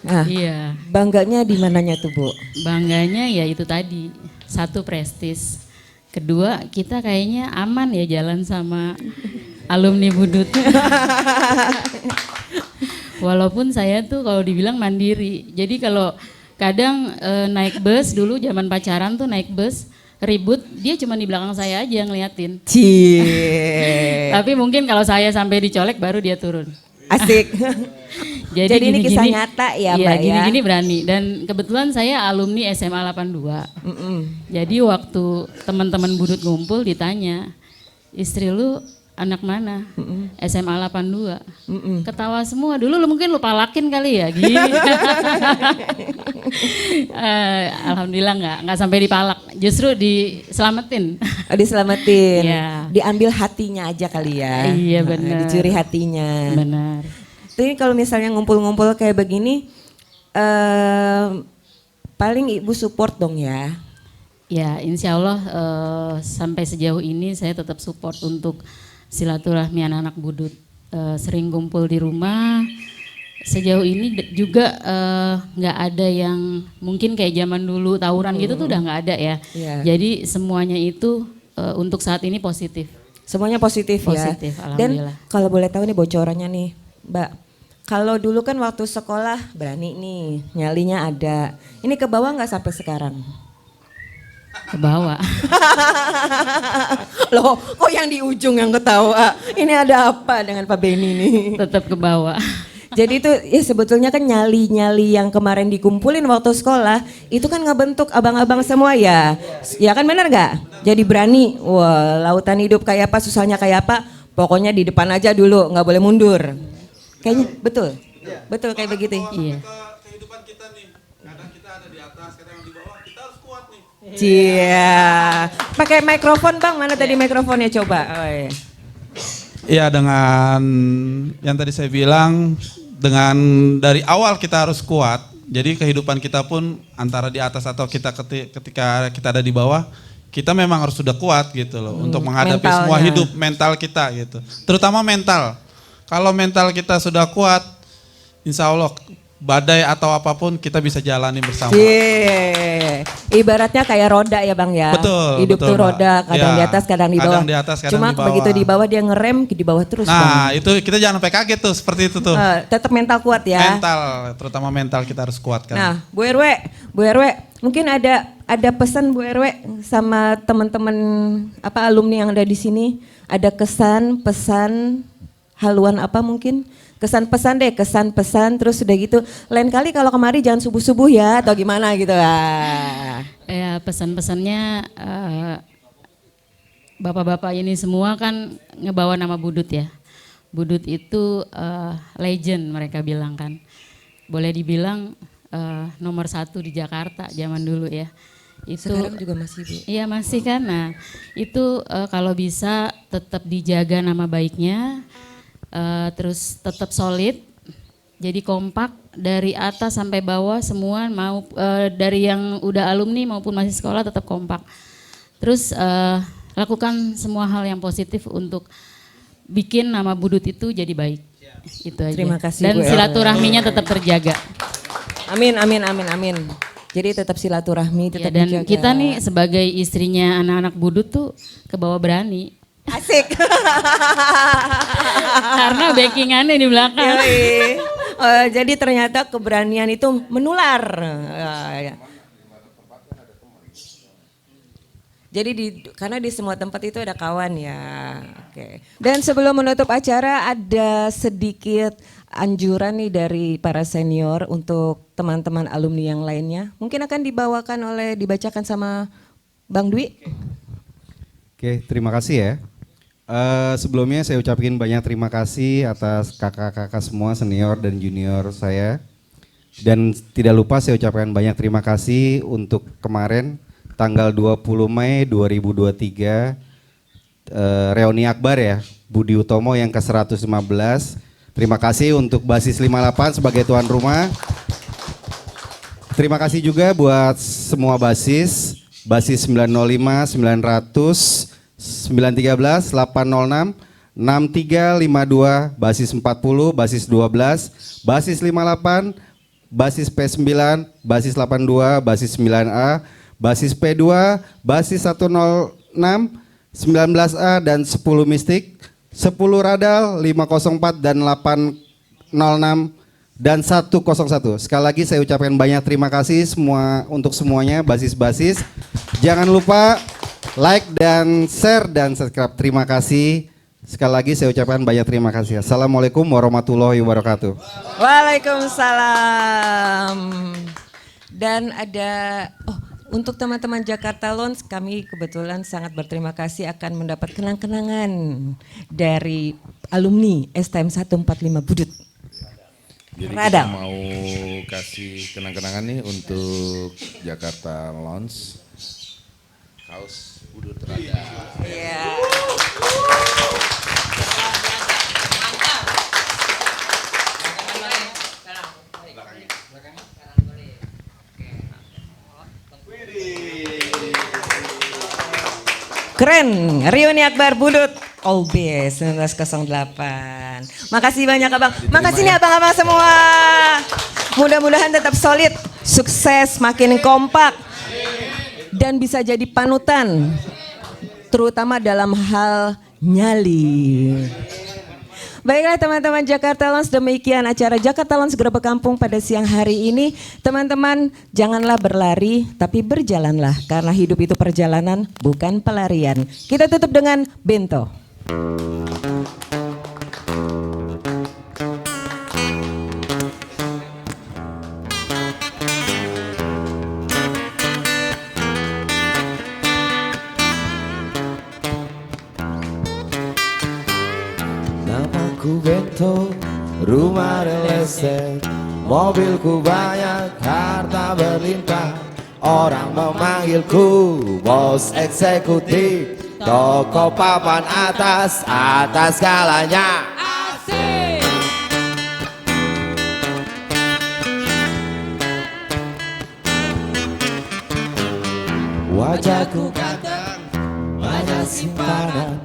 Speaker 2: Nah,
Speaker 16: iya.
Speaker 2: Bangganya di mananya tuh, Bu?
Speaker 16: Bangganya ya itu tadi, 1 prestis. Kedua, kita kayaknya aman ya jalan sama alumni Budut. Walaupun saya tuh kalau dibilang mandiri. Jadi kalau kadang naik bus dulu zaman pacaran tuh naik bus ribut, dia cuma di belakang saya aja ngeliatin. Tapi mungkin kalau saya sampai dicolek baru dia turun.
Speaker 2: Asik.
Speaker 16: Jadi
Speaker 2: ini kisah nyata ya, Mbak ya.
Speaker 16: Gini-gini berani. Dan kebetulan saya alumni SMA 82. Jadi waktu teman-teman Budut ngumpul ditanya, istri lu anak mana? SMA 82. Ketawa semua. Dulu lu mungkin lupa lakin kali ya. Gini. Alhamdulillah nggak sampai dipalak. Justru diselamatin.
Speaker 2: Diselamatin.
Speaker 16: Iya.
Speaker 2: Diambil hatinya aja kali ya.
Speaker 16: Iya benar.
Speaker 2: Dicuri hatinya.
Speaker 16: Benar.
Speaker 2: Tapi kalau misalnya ngumpul-ngumpul kayak begini, paling Ibu support dong ya?
Speaker 16: Ya, insya Allah sampai sejauh ini saya tetap support untuk silaturahmi anak-anak Budut. Sering kumpul di rumah. Sejauh ini juga nggak ada yang mungkin kayak zaman dulu tawuran gitu tuh udah nggak ada ya.
Speaker 2: Yeah.
Speaker 16: Jadi semuanya itu untuk saat ini positif.
Speaker 2: Semuanya positif ya.
Speaker 16: Positif, alhamdulillah.
Speaker 2: Dan kalau boleh tahu nih bocorannya nih, Mbak. Kalau dulu kan waktu sekolah berani nih, nyalinya ada. Ini ke bawah nggak sampai sekarang?
Speaker 16: Ke bawah.
Speaker 2: Loh, kok yang di ujung yang ketawa? Ini ada apa dengan Pak Beni nih?
Speaker 16: Tetap ke bawah.
Speaker 2: Jadi itu ya sebetulnya kan nyali-nyali yang kemarin dikumpulin waktu sekolah itu kan ngebentuk abang-abang semua ya. Ya kan benar nggak? Jadi berani. Wah, lautan hidup kayak apa, susahnya kayak apa. Pokoknya di depan aja dulu, nggak boleh mundur. Kayaknya betul. Betul kayak begitu.
Speaker 16: Iya.
Speaker 2: Cia. Pakai mikrofon Bang, mana tadi mikrofonnya coba. Oh, iya.
Speaker 6: Iya, dengan yang tadi saya bilang, dengan dari awal kita harus kuat. Jadi kehidupan kita pun antara di atas atau kita ketika kita ada di bawah, kita memang harus sudah kuat gitu loh untuk menghadapi
Speaker 2: mentalnya.
Speaker 6: semua hidup, mental kita gitu. Terutama mental. Kalau mental kita sudah kuat, insya Allah badai atau apapun kita bisa jalani bersama.
Speaker 2: Iya. Ibaratnya kayak roda ya Bang ya.
Speaker 6: Betul.
Speaker 2: Hidup
Speaker 6: betul,
Speaker 2: tuh
Speaker 6: Mbak.
Speaker 2: roda, kadang
Speaker 6: Ya,
Speaker 2: di atas, kadang di bawah.
Speaker 6: Kadang di atas, kadang
Speaker 2: Cuma
Speaker 6: di bawah.
Speaker 2: begitu di bawah dia ngerem, di bawah terus
Speaker 6: Nah,
Speaker 2: Bang.
Speaker 6: itu kita jangan sampai kaget tuh seperti itu tuh.
Speaker 2: Tetap mental kuat ya.
Speaker 6: Mental, terutama mental kita harus kuatkan.
Speaker 2: Nah, Bu RW, mungkin ada pesan Bu RW sama teman-teman alumni yang ada di sini. Ada kesan, pesan, haluan apa mungkin? Kesan-pesan deh, kesan-pesan terus sudah gitu. Lain kali kalau kemari jangan subuh-subuh ya atau gimana gitu lah.
Speaker 16: Ya pesan-pesannya bapak-bapak ini semua kan ngebawa nama Budut ya. Budut itu legend mereka bilang kan. Boleh dibilang nomor 1 di Jakarta zaman dulu ya. Itu
Speaker 2: Sekarang juga masih Bu.
Speaker 16: Iya masih kan. Nah itu kalau bisa tetap dijaga nama baiknya. Terus tetap solid, jadi kompak dari atas sampai bawah semua mau dari yang udah alumni maupun masih sekolah tetap kompak. Terus lakukan semua hal yang positif untuk bikin nama Budut itu jadi baik. Itu aja.
Speaker 2: Terima kasih,
Speaker 16: Dan
Speaker 2: Bu.
Speaker 16: silaturahminya tetap terjaga.
Speaker 2: Amin. Jadi tetap silaturahmi, tetap
Speaker 16: Dan
Speaker 2: dijaga.
Speaker 16: kita nih sebagai istrinya anak-anak Budut tuh kebawa berani.
Speaker 2: Asik.
Speaker 16: Karena backingannya di belakang.
Speaker 2: Jadi ternyata keberanian itu menular. Jadi karena di semua tempat itu ada kawan ya. Oke. Dan sebelum menutup acara ada sedikit anjuran nih dari para senior untuk teman-teman alumni yang lainnya. Mungkin akan dibacakan sama Bang Dwi.
Speaker 3: Oke, terima kasih ya. Sebelumnya saya ucapkan banyak terima kasih atas kakak-kakak semua senior dan junior saya. Dan tidak lupa saya ucapkan banyak terima kasih untuk kemarin tanggal 20 Mei 2023 reuni akbar ya, Budi Utomo yang ke-115. Terima kasih untuk Basis 58 sebagai tuan rumah. Terima kasih juga buat semua basis 905, 900, 913, 806, 6352, basis 40, basis 12, basis 58, basis P9, basis 82, basis 9A, basis P2, basis 106, 19A dan 10 mistik, 10 radal, 504 dan 806 dan 101. Sekali lagi saya ucapkan banyak terima kasih untuk semuanya basis-basis. Jangan lupa like dan share dan subscribe. Terima kasih. Sekali lagi saya ucapkan banyak terima kasih. Assalamualaikum warahmatullahi wabarakatuh.
Speaker 2: Waalaikumsalam. Dan ada untuk teman-teman Jakarta Lounge, kami kebetulan sangat berterima kasih akan mendapat kenang-kenangan dari alumni STM 145 Budut.
Speaker 4: Jadi
Speaker 2: Radal.
Speaker 4: kita mau kasih kenang-kenangan nih untuk Jakarta Lounge. Kaos Budut Radal.
Speaker 2: Iya. Keren, reuni akbar Budut OB 1908. Makasih banyak Abang. Makasih nih abang-abang semua. Mudah-mudahan tetap solid, sukses, makin kompak. Dan bisa jadi panutan, terutama dalam hal nyali. Baiklah teman-teman Jakarta Lounge, demikian acara Jakarta Lounge Gerebek Kampung pada siang hari ini. Teman-teman janganlah berlari tapi berjalanlah, karena hidup itu perjalanan bukan pelarian. Kita tutup dengan Bento.
Speaker 1: Mobilku bento, rumah real estate. Mobilku banyak, harta berlimpah. Orang memanggilku bos eksekutif. Toko papan atas, atas segalanya.
Speaker 2: Asik.
Speaker 1: Wajahku ganteng, banyak simpanan.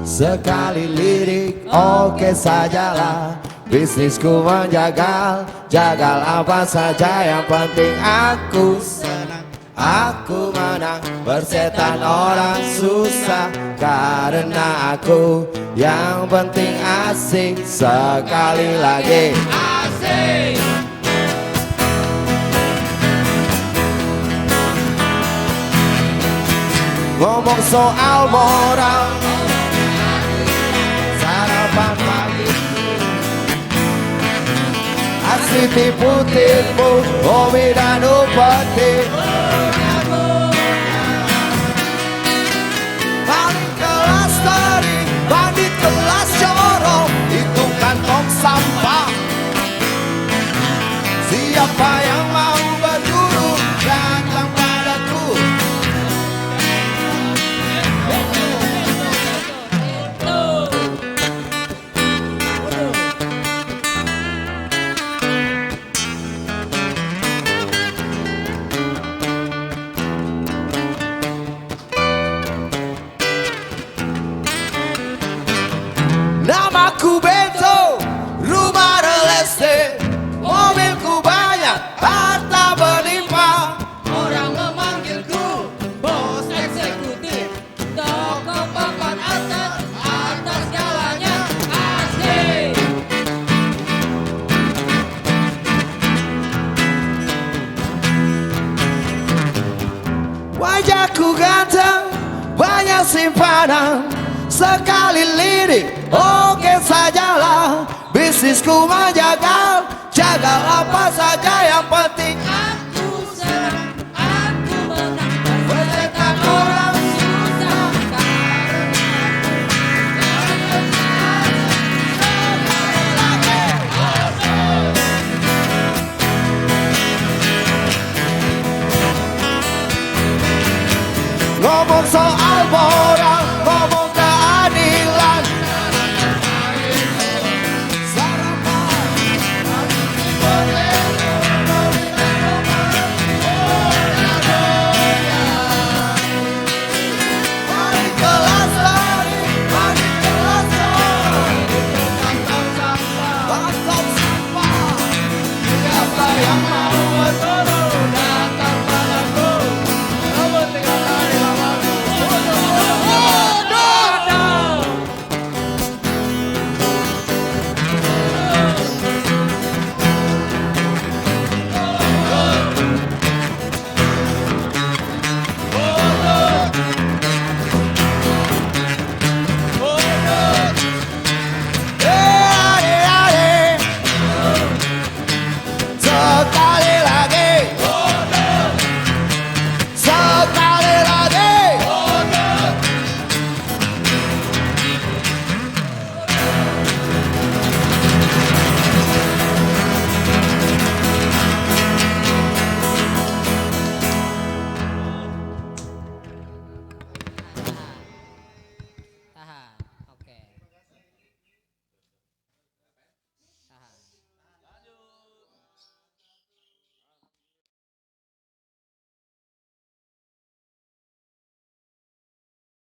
Speaker 1: Sekali lirik, oke sajalah. Bisnisku menjagal, jagal apa saja. Yang penting aku senang, aku menang. Bersetan orang susah, karena aku yang penting asik. Sekali lagi asik. Ngomong soal moral, sarapan pagi, asli tipu-tipu, hobi dan upeti. Paling kelas dari bandit kelas corong, itu kantong sampah. Siapa yang mau berguru, datang padaku. Namaku bento, rumah real estate. Mobilku banyak, harta berlimpah.
Speaker 2: Orang memanggilku bos eksekutif. Toko papan atas, atas segalanya. Asik.
Speaker 1: Wajahku ganteng, banyak simpanan. Sekali lirik, oke sajalah. Bisnisku menjagal, jagal apa saja. Yang penting
Speaker 2: Aku senang, aku menang. Bersetan orang susah,
Speaker 1: ngomong soal